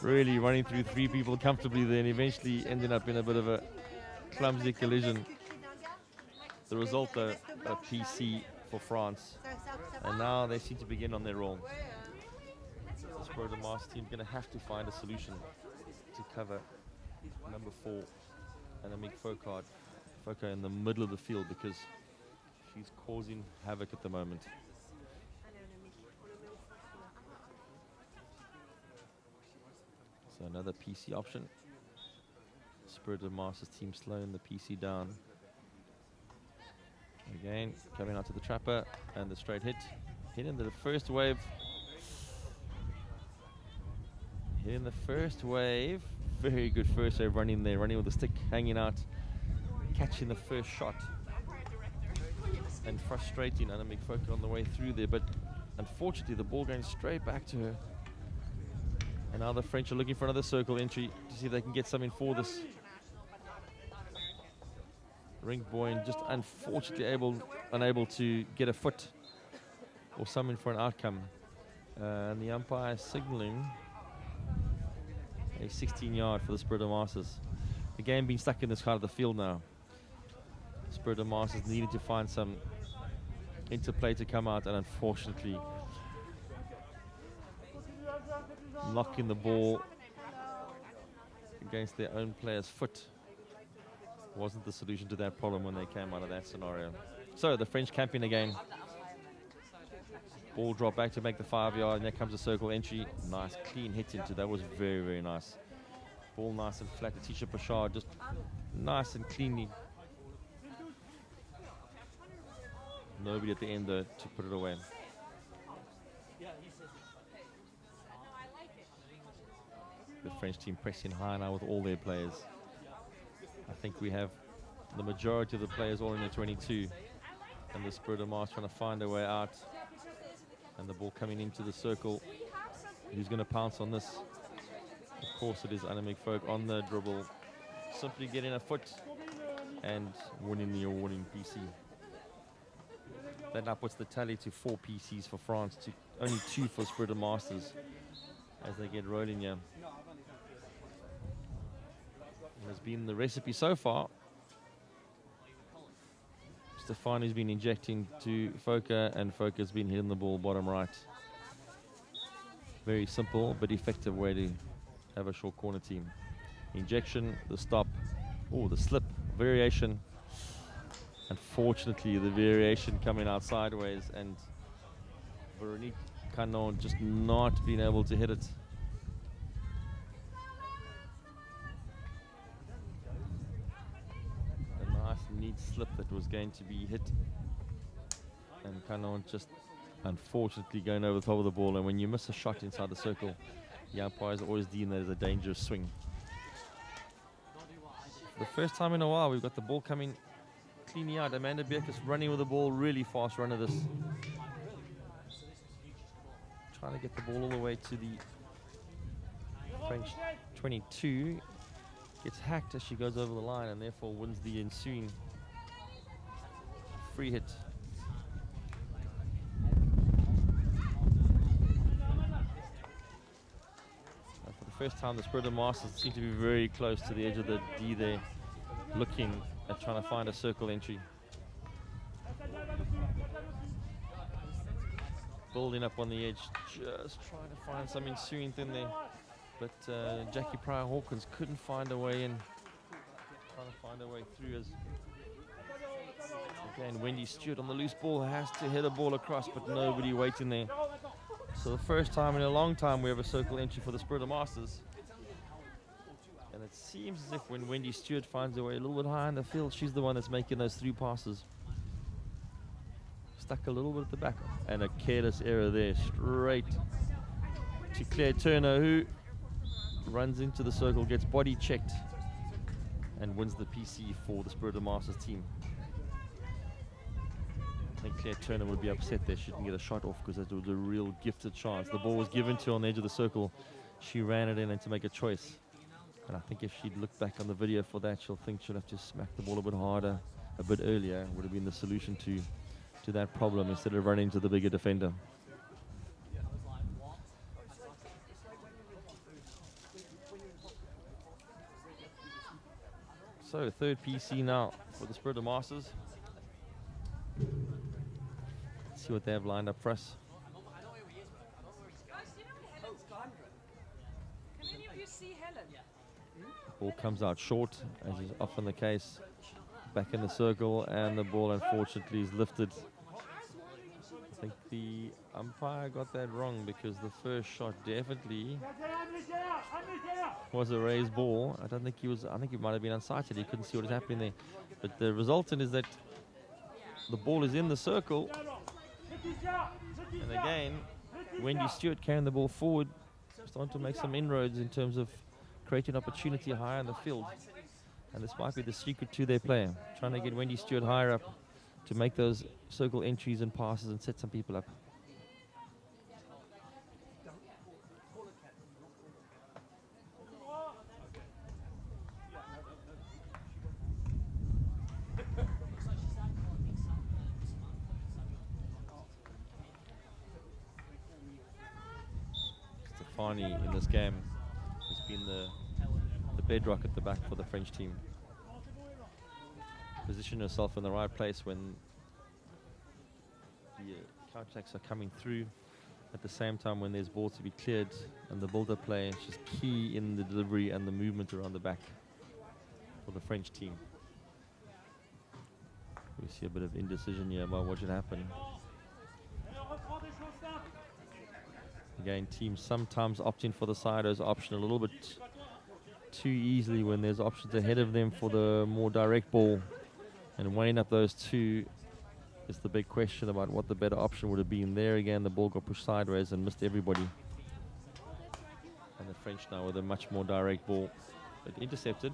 really running through 3 people comfortably there, and eventually ending up in a bit of a clumsy collision. The result, though, a PC for France. And now they seem to begin on their roll. The Spirit of Mars team going to have to find a solution to cover number 4 and a Mick Foka in the middle of the field, because she's causing havoc at the moment. So another PC option. Spirit of Masters team slowing the PC down. Again, coming out to the trapper and the straight hit. Hitting the first wave. Hitting the first wave. Very good first wave running there, running with the stick hanging out, catching the first shot. And frustrating Anna McFoka on the way through there, but unfortunately the ball going straight back to her. And now the French are looking for another circle entry to see if they can get something for this. Ringboyne just unfortunately unable to get a foot or something for an outcome. And the umpire signaling a 16-yard for the Spirit of Masters. The game being stuck in this part of the field now. Spirit of Masters needed to find some interplay to come out, and unfortunately knocking the ball against their own player's foot wasn't the solution to that problem when they came out of that scenario. So the French camping again. Ball drop back to make the 5-yard, and there comes a circle entry. Nice clean hit into that. Was very, very nice. Ball nice and flat. Tisha Pashard just nice and cleanly. Nobody at the end though to put it away. The French team pressing high now with all their players. I think we have the majority of the players all in the 22, and the Spirit of Mars trying to find a way out, and the ball coming into the circle. Who's going to pounce on this? Of course it is Anna McFoke on the dribble, simply getting a foot and winning the awarding PC. That now puts the tally to 4 PCs for France, to only 2 for Spirit of Masters as they get rolling here. Has been the recipe so far. Stefani's been injecting to Foka, and Foka's been hitting the ball bottom right. Very simple but effective way to have a short corner team. Injection, the stop, the slip, variation. Unfortunately, the variation coming out sideways, and Veronique Canon just not being able to hit it. Neat slip that was going to be hit, and Canon just unfortunately going over the top of the ball. And when you miss a shot inside the circle, the umpires always deem that as a dangerous swing. For the first time in a while, we've got the ball coming cleanly out. Amanda Bierkus running with the ball, really fast runner this. Trying to get the ball all the way to the French 22. Gets hacked as she goes over the line, and therefore wins the ensuing free hit. For the first time, the Spirit of Masters seem to be very close to the edge of the D there, looking at trying to find a circle entry. Building up on the edge, just trying to find some ensuing thing there. But Jackie Pryor-Hawkins couldn't find a way in. Trying to find a way through as... Again, Wendy Stewart on the loose ball has to hit a ball across, but nobody waiting there. So the first time in a long time we have a circle entry for the Spirit of Masters. And it seems as if when Wendy Stewart finds a way a little bit high in the field, she's the one that's making those 3 passes. Stuck a little bit at the back. And a careless error there, straight to Claire Turner, who runs into the circle, gets body checked, and wins the PC for the Spirit of Masters team. think Claire Turner would be upset there. She didn't get a shot off because that was a real gifted chance. The ball was given to her on the edge of the circle. She ran it in and to make a choice. And I think if she'd looked back on the video for that, she'll think she'll have to smack the ball a bit harder, a bit earlier. Would have been the solution to that problem instead of running into the bigger defender. So third PC now for the Spirit of Masters. Let's see what they have lined up for us. Ball comes out short, as is often the case. Back in the circle, and the ball unfortunately is lifted. I think the umpire got that wrong because the first shot definitely was a raised ball. I think he might have been unsighted. He couldn't see what was happening there. But the resultant is that the ball is in the circle. And again, Wendy Stewart carrying the ball forward, starting to make some inroads in terms of creating opportunity higher in the field. And this might be the secret to their play, trying to get Wendy Stewart higher up to make those circle entries and passes and set some people up. Stefani in this game has been the bedrock at the back for the French team. Position herself in the right place when the counterattacks are coming through. At the same time, when there's balls to be cleared and the build-up play, she's key in the delivery and the movement around the back for the French team. We see a bit of indecision here about what should happen. Again, teams sometimes opting for the siders option a little bit too easily when there's options ahead of them for the more direct ball. And weighing up those two is the big question about what the better option would have been. There again, the ball got pushed sideways and missed everybody. And the French now with a much more direct ball, but intercepted.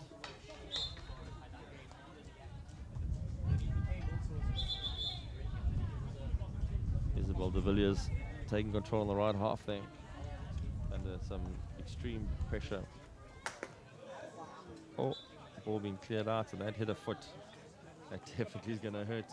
Isabel de Villiers taking control on the right half there. Under some extreme pressure. Oh, ball being cleared out, and that hit a foot. That definitely is going to hurt.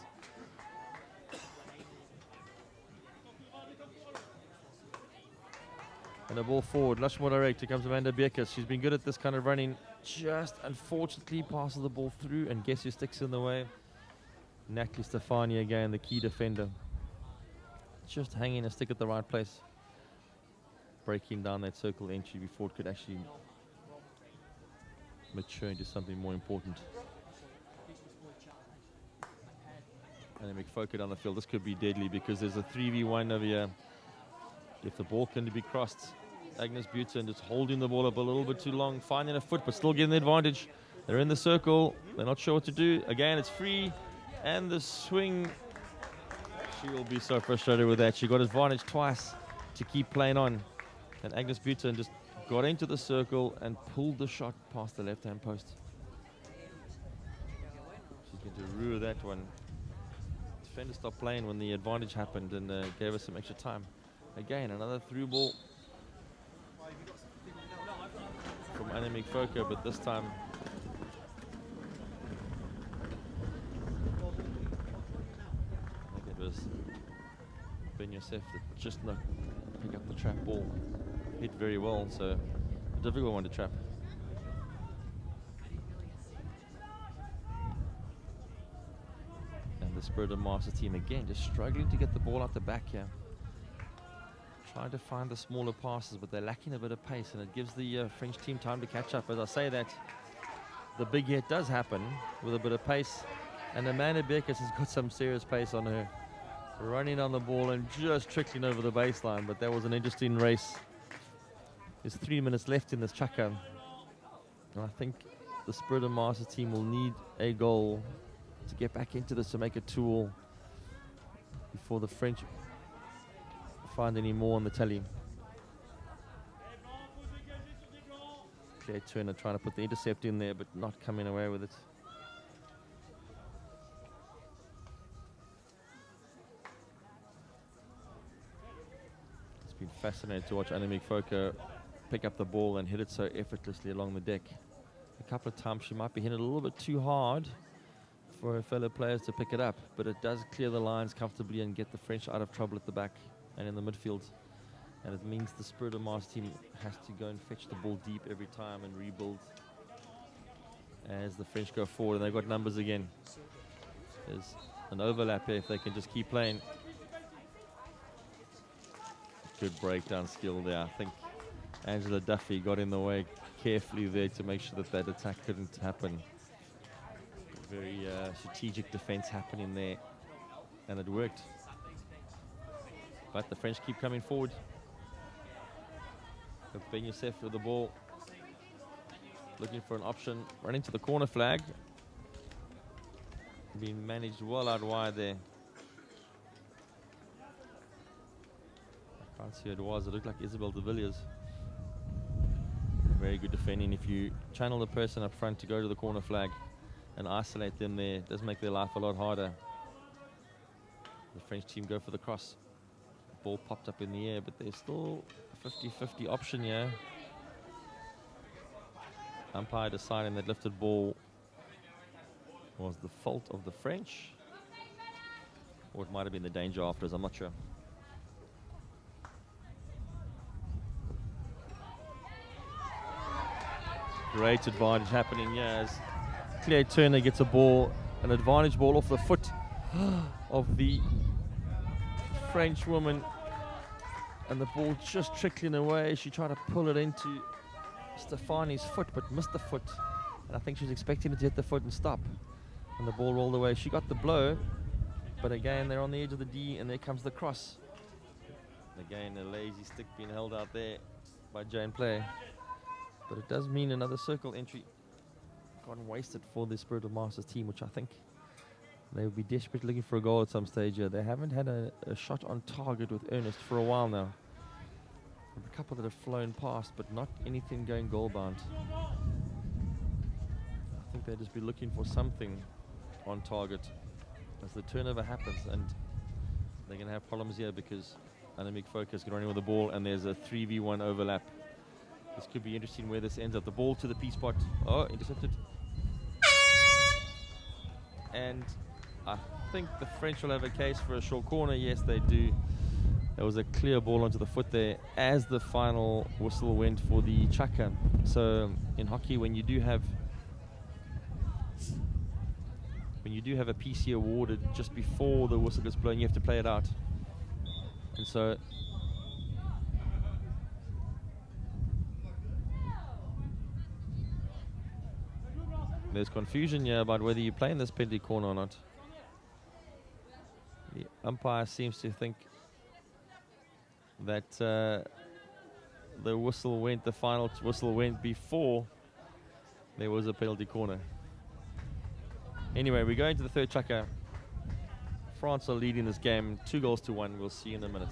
And the ball forward, much more direct. Here comes Amanda Beckers. She's been good at this kind of running. Just unfortunately passes the ball through, and guess who sticks in the way? Natalie Stefani again, the key defender. Just hanging a stick at the right place. Breaking down that circle entry before it could actually mature into something more important. And then McFoker down the field. This could be deadly because there's a 3v1 over here. If the ball can be crossed, Agnes Buton just holding the ball up a little bit too long, finding a foot, but still getting the advantage. They're in the circle. They're not sure what to do. Again, it's free. And the swing. She will be so frustrated with that. She got advantage twice to keep playing on. And Agnes Buton just got into the circle and pulled the shot past the left-hand post. She's going to rue that one. Defender stopped playing when the advantage happened and gave us some extra time. Again, another through ball from Anna McFoker, but this time I think it was Ben Youssef that just not pick up the trap ball. Hit very well, so a difficult one to trap. And the Spirit of Master team again just struggling to get the ball out the back here. Trying to find the smaller passes, but they're lacking a bit of pace, and it gives the French team time to catch up. As I say that, the big hit does happen with a bit of pace, and Amanda Beckers has got some serious pace on her. Running on the ball and just trickling over the baseline, but that was an interesting race. There's 3 minutes left in this chaka, and I think the Spirit of Master team will need a goal to get back into this, to make a tool before the French find any more on the telly. Claire Turner trying to put the intercept in there, but not coming away with it. been fascinating to watch Annemiek Foker pick up the ball and hit it so effortlessly along the deck. A couple of times she might be hitting it a little bit too hard for her fellow players to pick it up, but it does clear the lines comfortably and get the French out of trouble at the back and in the midfield. And it means the Spirit of Mars team has to go and fetch the ball deep every time and rebuild as the French go forward. And they've got numbers again. There's an overlap here if they can just keep playing. Good breakdown skill there. I think Angela Duffy got in the way carefully there to make sure that that attack couldn't happen. Very strategic defense happening there, and it worked. But the French keep coming forward. Ben Youssef with the ball, looking for an option, running to the corner flag. Being managed well out wide there. I can't see who it was. It looked like Isabel de Villiers. Very good defending. If you channel the person up front to go to the corner flag and isolate them there, it does make their life a lot harder. The French team go for the cross. Ball popped up in the air, but there's still a 50-50 option here. Umpire deciding that lifted ball was the fault of the French, or it might have been the danger afterwards, I'm not sure. Great advantage happening here as Claire Turner gets a ball, an advantage ball off the foot of the French woman, and the ball just trickling away. She tried to pull it into Stefani's foot but missed the foot, and I think she was expecting it to hit the foot and stop, and the ball rolled away. She got the blow, but again they're on the edge of the D, and there comes the cross. Again a lazy stick being held out there by Jane Play. But it does mean another circle entry gone wasted for the Spirit of Masters team, which I think they will be desperately looking for a goal at some stage here. They haven't had a shot on target with earnest for a while now. A couple that have flown past, but not anything going goal-bound. I think they'll just be looking for something on target as the turnover happens, and they're going to have problems here because Annemiek Foker is running with the ball, and there's a 3v1 overlap. This could be interesting where this ends up. The ball to the P spot. Oh, intercepted. And I think the French will have a case for a short corner. Yes, they do. There was a clear ball onto the foot there as the final whistle went for the chaka. So in hockey, when you do have a PC awarded just before the whistle gets blown, you have to play it out. And so there's confusion here about whether you play in this penalty corner or not. The umpire seems to think that the final whistle went before there was a penalty corner. Anyway, we go into the third chaka. France are leading this game 2-1. We'll see in a minute.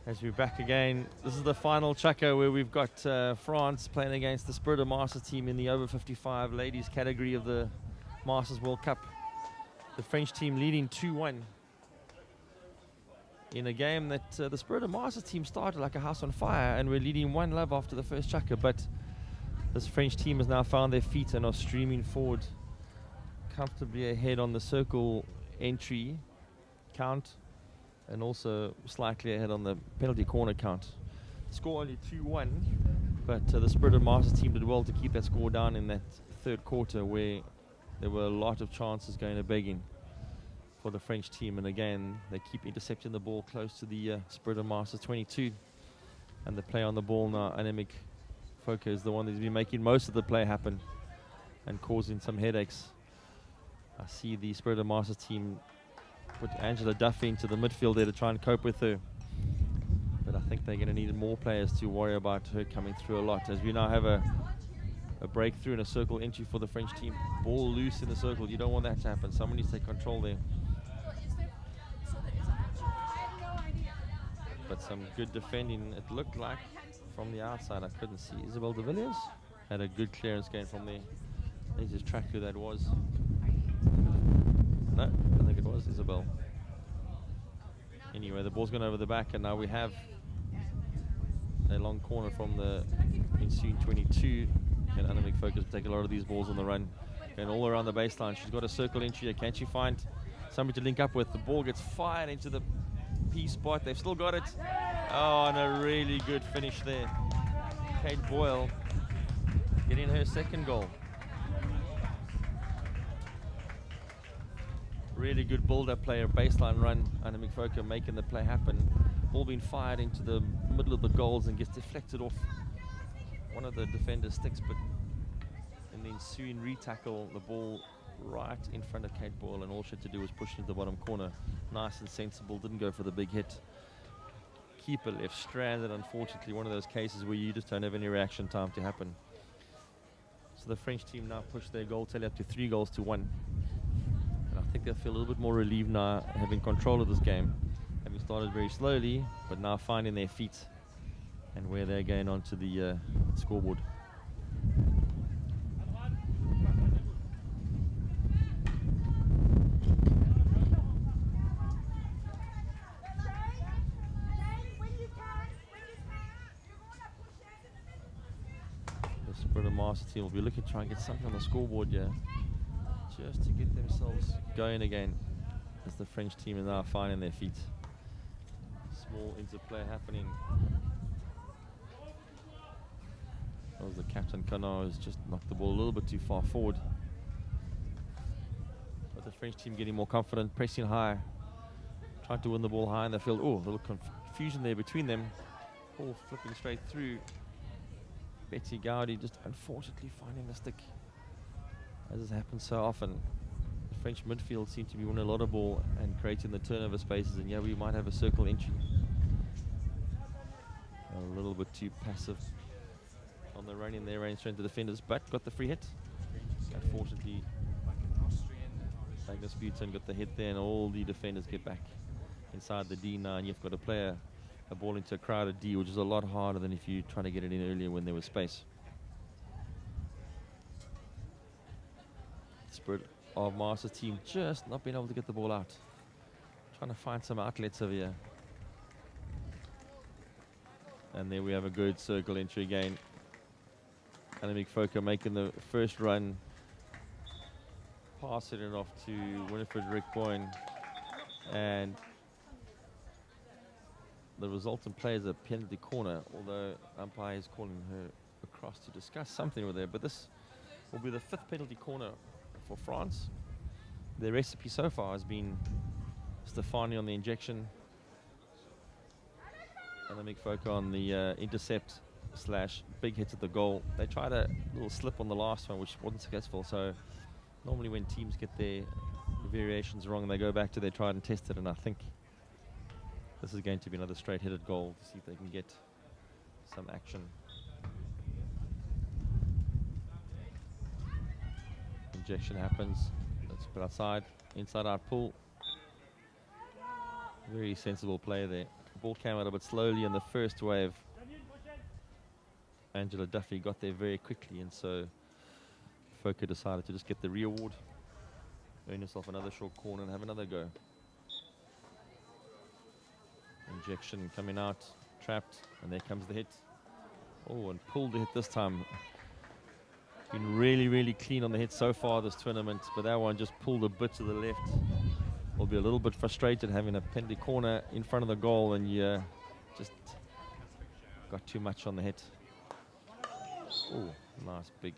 As we're back again, this is the final chukker where we've got France playing against the Spirit of Masters team in the over 55 ladies category of the Masters World Cup. The French team leading 2-1 in a game that the Spirit of Masters team started like a house on fire, and we're leading 1-love after the first chukker, but this French team has now found their feet and are streaming forward comfortably ahead on the circle entry count, and also slightly ahead on the penalty corner count. Score only 2-1, but the Spirit of Masters team did well to keep that score down in that third quarter, where there were a lot of chances going to begging for the French team. And again, they keep intercepting the ball close to the Spirit of Masters 22. And the play on the ball now, Annemiek Fokker is the one that's been making most of the play happen and causing some headaches. I see the Spirit of Masters team put Angela Duffy into the midfield there to try and cope with her. But I think they're going to need more players to worry about her coming through a lot. As we now have a breakthrough and a circle entry for the French team. Ball loose in the circle. You don't want that to happen. Someone needs to take control there. But some good defending, it looked like, from the outside. I couldn't see. Isabel de Villiers had a good clearance game from there. They just tracked who that was. No, I think it was Isabel. Anyway, the ball's gone over the back, and now we have a long corner from the ensuing 22. And Annemiek Fokker take a lot of these balls on the run. Going all around the baseline. She's got a circle entry. Can she find somebody to link up with? The ball gets fired into the P spot. They've still got it. Oh, and a really good finish there. Kate Boyle getting her second goal. Really good build-up player, baseline run. Annemiek Fokker making the play happen. Ball being fired into the middle of the goals and gets deflected off one of the defenders' sticks, but in the ensuing re-tackle, the ball right in front of Kate Boyle, and all she had to do was push into the bottom corner. Nice and sensible, didn't go for the big hit. Keeper left stranded, unfortunately, one of those cases where you just don't have any reaction time to happen. So the French team now push their goal tally up to 3-1. And I think they'll feel a little bit more relieved now, having control of this game, having started very slowly, but now finding their feet and where they're going onto the scoreboard. The Spirit of Masters team will be looking to try and get something on the scoreboard here, just to get themselves going again, as the French team is now finding their feet. Small interplay happening. That was the captain, Cano, who's just knocked the ball a little bit too far forward. But the French team getting more confident, pressing high, trying to win the ball high in the field. Oh, a little confusion there between them. Ball flipping straight through. Betty Gowdy just unfortunately finding the stick, as has happened so often. The French midfield seem to be winning a lot of ball and creating the turnover spaces, and yeah, we might have a circle entry. A little bit too passive on the run in there, ran straight into the defenders, but got the free hit. Unfortunately, Magnus Buiten got the hit there, and all the defenders get back inside the D now, and you've got to play a ball into a crowded D, which is a lot harder than if you try to get it in earlier when there was space. Spirit of Masters team just not being able to get the ball out. Trying to find some outlets over here. And there we have a good circle entry again. Annemiek Fokker making the first run, passing it off to Winifred Rickboyne, and the resultant play is a penalty corner, although umpire is calling her across to discuss something over there. But this will be the 5th penalty corner for France. Their recipe so far has been Stefani on the injection, Annemiek Fokker on the intercept / big hits at the goal. They tried a little slip on the last one, which wasn't successful. So normally when teams get their variations wrong, they go back to their tried and tested, and I think this is going to be another straight-headed goal to see if they can get some action. Injection happens. Let's put outside, inside out pull. Very sensible play there. The ball came out a bit slowly in the first wave. Angela Duffy got there very quickly, and so Foka decided to just get the reward, earn yourself another short corner and have another go. Injection coming out, trapped, and there comes the hit. Oh, and pulled the hit this time. Been really, really clean on the hit so far this tournament, but that one just pulled a bit to the left. Will be a little bit frustrated having a penalty corner in front of the goal, and you just got too much on the hit. Oh, nice big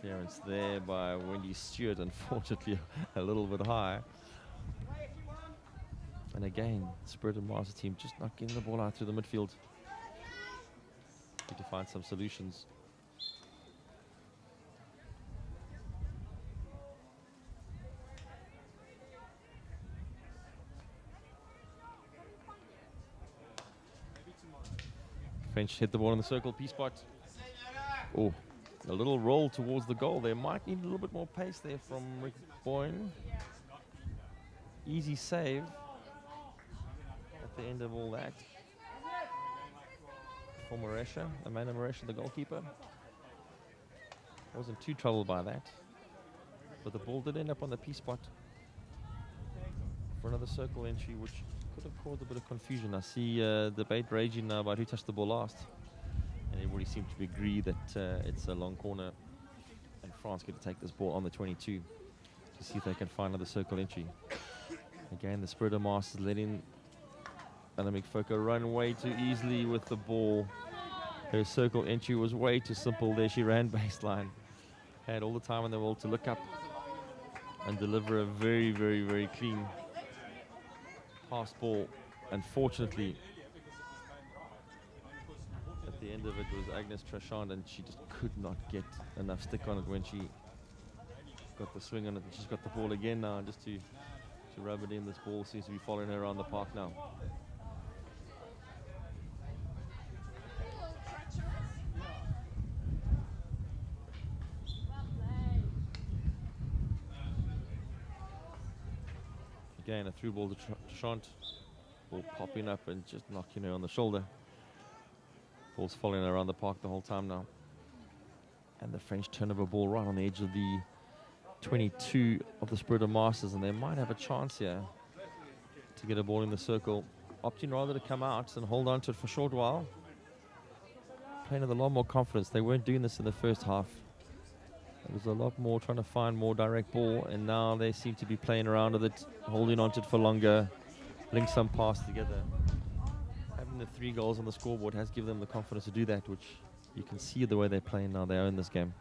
clearance there by Wendy Stewart, unfortunately a little bit high. And again, Spirit of Master team just not getting the ball out through the midfield. Need to find some solutions. French hit the ball in the circle, P-spot. Oh, a little roll towards the goal. They might need a little bit more pace there from Rick Boyne. Easy save at the end of all that. For Maresha, Amanda Maresha, the goalkeeper. Wasn't too troubled by that. But the ball did end up on the P-spot for another circle entry, which could have caused a bit of confusion. I see debate raging now about who touched the ball last. And everybody seems to agree that it's a long corner, and France get to take this ball on the 22 to see if they can find another circle entry. Again, the Spirit of Masters letting Annemiek Foka run way too easily with the ball. Her circle entry was way too simple there. She ran baseline, had all the time in the world to look up and deliver a very, very, very clean pass ball. Unfortunately, at the end of it was Agnes Trashand, and she just could not get enough stick on it when she got the swing on it. She's got the ball again now, just to rub it in. This ball seems to be following her around the park now. Again, a through ball to Trashand. Ball popping up and just knocking her on the shoulder. Ball's following her around the park the whole time now. And the French turnover ball right on the edge of the 22 of the Spirit of Masters, and they might have a chance here to get a ball in the circle. Opting rather to come out and hold on to it for a short while. Playing with a lot more confidence. They weren't doing this in the first half. It was a lot more trying to find more direct ball, and now they seem to be playing around with it, holding on to it for longer, link some pass together. Having the 3 goals on the scoreboard has given them the confidence to do that, which you can see the way they're playing now. They own this game.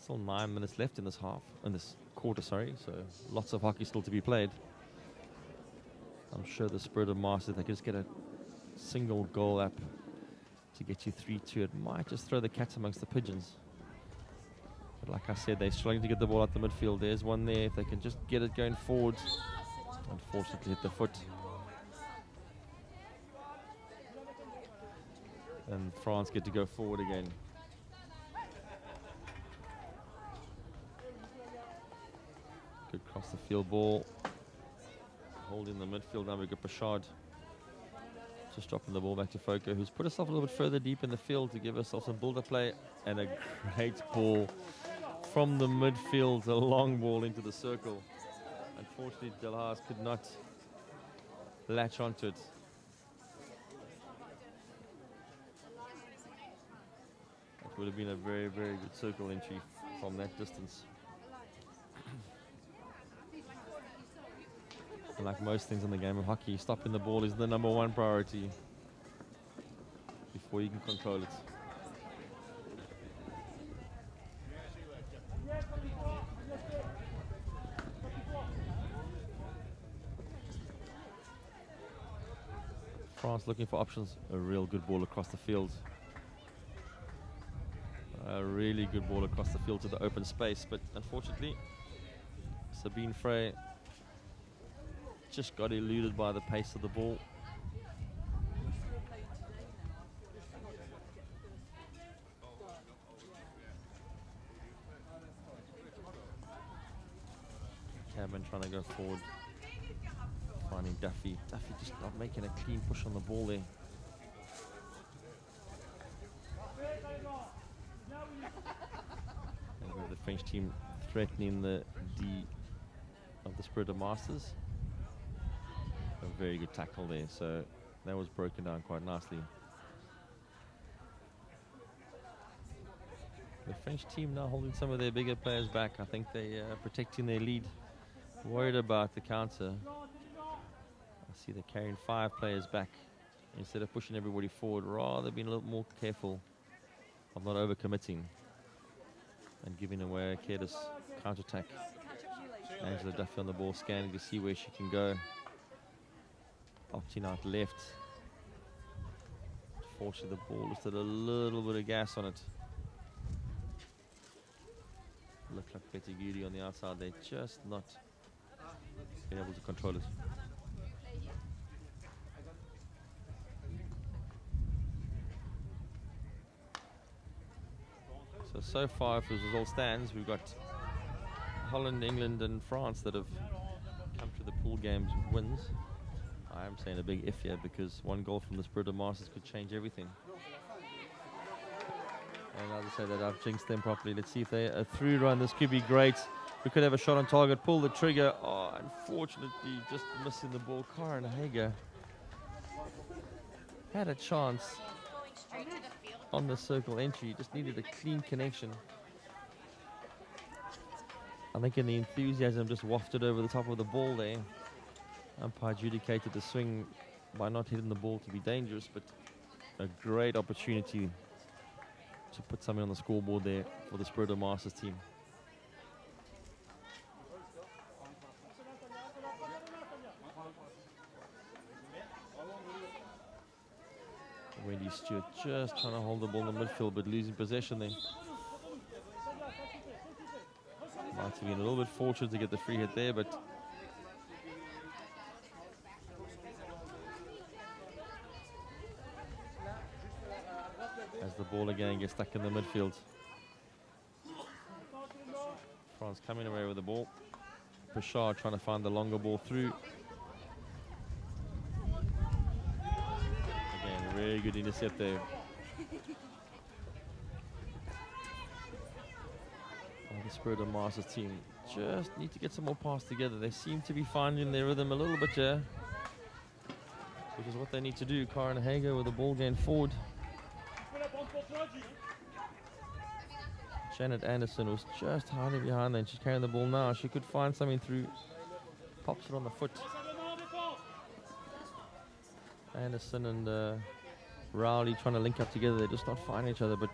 Still 9 minutes left in this quarter, sorry, so lots of hockey still to be played. I'm sure the Spirit of Masters, they could just get a single goal up to get you 3-2. It might just throw the cats amongst the pigeons. But like I said, they're struggling to get the ball out the midfield. There's one there. If they can just get it going forward. Unfortunately, hit the foot. And France get to go forward again. Good cross the field ball. Holding the midfield now, we got Bashard. Just dropping the ball back to Foka, who's put herself a little bit further deep in the field to give herself some build-up play. And a great ball from the midfield, a long ball into the circle. Unfortunately, Delhaas could not latch onto it. It would have been a very, very good circle entry from that distance. And like most things in the game of hockey, stopping the ball is the #1 priority before you can control it. France looking for options. A real good ball across the field. A really good ball across the field to the open space, but unfortunately, Sabine Frey just got eluded by the pace of the ball. Cabin trying to go forward. Finding Duffy. Duffy just not making a clean push on the ball there. And we have the French team threatening the D of the Spirit of Masters. A very good tackle there, so that was broken down quite nicely. The French team now holding some of their bigger players back. I think they are protecting their lead. Worried about the counter. I see they're carrying 5 players back instead of pushing everybody forward. Rather being a little more careful of not overcommitting and giving away a careless counter-attack. Angela Duffy on the ball, scanning to see where she can go. Opting out left. Fortunately, the ball just had a little bit of gas on it. Looked like Betty Gudi on the outside. They're just not being able to control it. So far, if this all stands, we've got Holland, England, and France that have come to the pool games wins. I am saying a big if here because one goal from the Spirit of Masters could change everything. And I'll just say that I've jinxed them properly. Let's see if they are through run. This could be great. We could have a shot on target. Pull the trigger. Oh, unfortunately, just missing the ball. Karen Hager had a chance on the circle entry. Just needed a clean connection. I think in the enthusiasm just wafted over the top of the ball there. Umpire adjudicated the swing by not hitting the ball to be dangerous, but a great opportunity to put something on the scoreboard there for the Spirit of Masters team. Wendy Stewart just trying to hold the ball in the midfield, but losing possession there. Might have been a little bit fortunate to get the free hit there, but as the ball again gets stuck in the midfield. France coming away with the ball. Pichard trying to find the longer ball through. Again, a very good intercept there. The Spirit of Masters team just need to get some more passes together. They seem to be finding their rhythm a little bit here, which is what they need to do. Karen Hager with the ball going forward. Janet Anderson was just hiding behind there, and she's carrying the ball now. She could find something through. Pops it on the foot. Anderson and Rowley trying to link up together. They're just not finding each other, but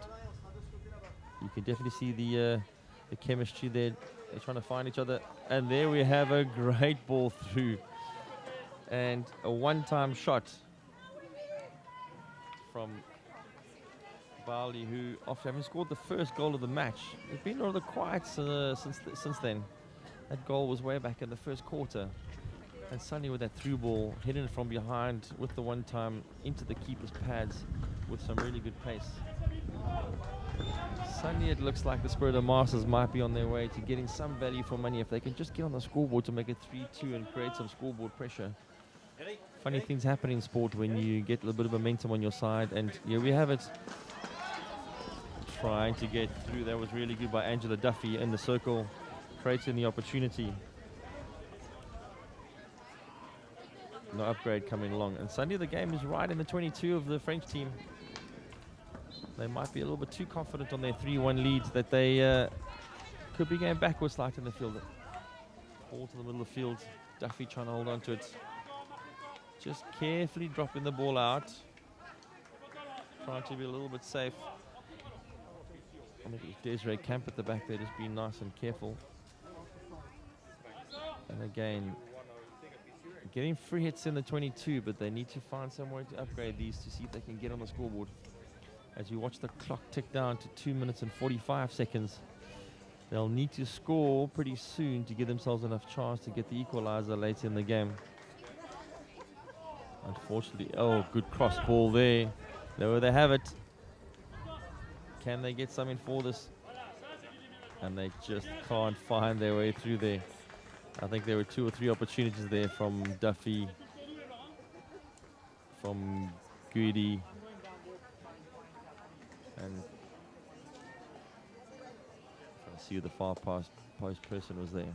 you can definitely see the chemistry there. They're trying to find each other. And there we have a great ball through. And a one-time shot from Bali, who, after having scored the first goal of the match, has been rather quiet since then. That goal was way back in the first quarter. And suddenly with that through ball, hitting it from behind with the one-time into the keeper's pads with some really good pace. Suddenly it looks like the Spirit of Masters might be on their way to getting some value for money if they can just get on the scoreboard to make it 3-2 and create some scoreboard pressure. Funny things happen in sport when you get a little bit of momentum on your side, and here we have it. Trying to get through. That was really good by Angela Duffy in the circle, creating the opportunity. No upgrade coming along, and suddenly the game is right in the 22 of the French team. They might be a little bit too confident on their 3-1 lead that they could be going backwards slightly in the field. Ball to the middle of the field. Duffy trying to hold on to it. Just carefully dropping the ball out. Trying to be a little bit safe. I think it's Desiree Camp at the back there, just being nice and careful. And again, getting free hits in the 22, but they need to find some way to upgrade these to see if they can get on the scoreboard. As you watch the clock tick down to 2 minutes and 45 seconds, they'll need to score pretty soon to give themselves enough chance to get the equalizer later in the game. Unfortunately, oh, good cross ball there. There they have it. Can they get something for this? And they just can't find their way through there. I think there were 2 or 3 opportunities there from Duffy, from Goody, and trying to see who the far post person was there,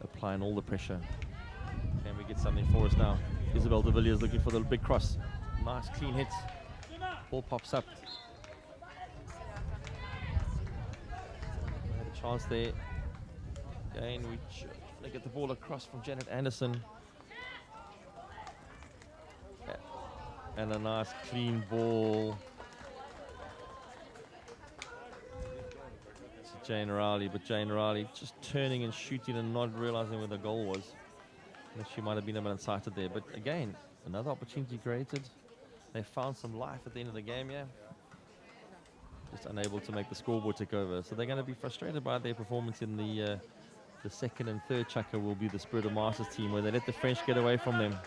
applying all the pressure. Can we get something for us now? Isabel de Villiers looking for the big cross. Nice clean hit. Ball pops up. Had a chance there. Again, they get the ball across from Janet Anderson. And a nice clean ball to Jane Riley, but Jane Riley just turning and shooting and not realizing where the goal was. And she might have been a bit unsighted there, but again, another opportunity created. They found some life at the end of the game, yeah. Just unable to make the scoreboard tick over. So they're going to be frustrated by their performance in the second and third chukka. Will be the Spirit of Masters team, where they let the French get away from them.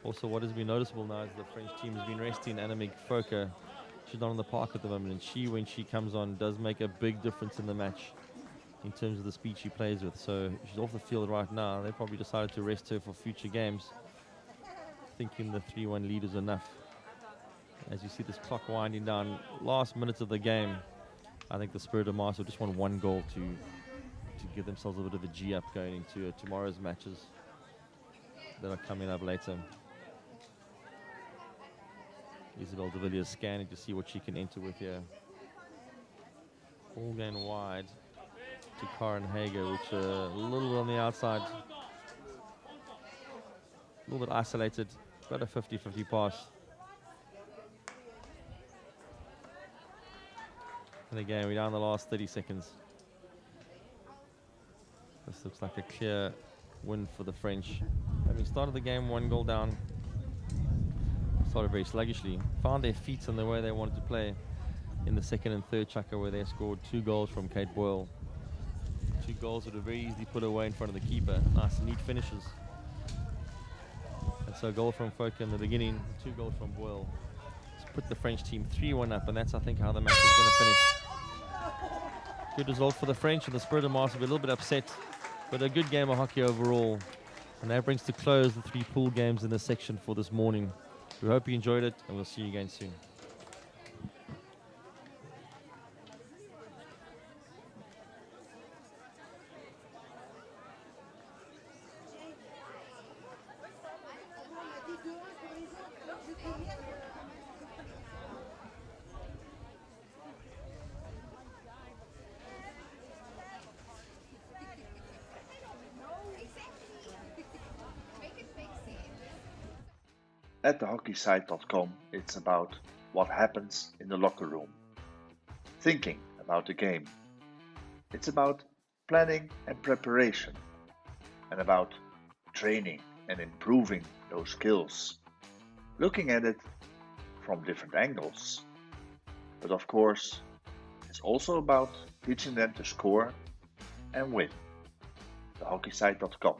Also, what has been noticeable now is the French team has been resting Annemiek Fokker. She's not on the park at the moment, and she, when she comes on, does make a big difference in the match in terms of the speed she plays with. So she's off the field right now. They probably decided to rest her for future games, thinking the 3-1 lead is enough. As you see this clock winding down, last minutes of the game, I think the Spirit of Masters just want 1 goal to give themselves a bit of a G up going into tomorrow's matches that are coming up later. Isabel de Villiers scanning to see what she can enter with here. Ball going wide to Karen Hager, which a little on the outside. A little bit isolated. Got a 50-50 pass. And again, we're down the last 30 seconds. This looks like a clear win for the French. Having started the game 1 goal down, started very sluggishly, found their feet and the way they wanted to play in the second and third chukka, where they scored 2 goals from Kate Boyle. 2 goals that were very easily put away in front of the keeper. Nice, neat finishes. And so a goal from Fokker in the beginning, 2 goals from Boyle. It's put the French team 3-1 up, and that's, I think, how the match is going to finish. Good result for the French, and the Spirit of Masters will be a little bit upset, but a good game of hockey overall. And that brings to close the 3 pool games in this section for this morning. We hope you enjoyed it, and we'll see you again soon. At thehockeysite.com, it's about what happens in the locker room. Thinking about the game. It's about planning and preparation. And about training and improving those skills. Looking at it from different angles. But of course, it's also about teaching them to score and win. Thehockeysite.com.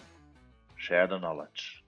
Share the knowledge.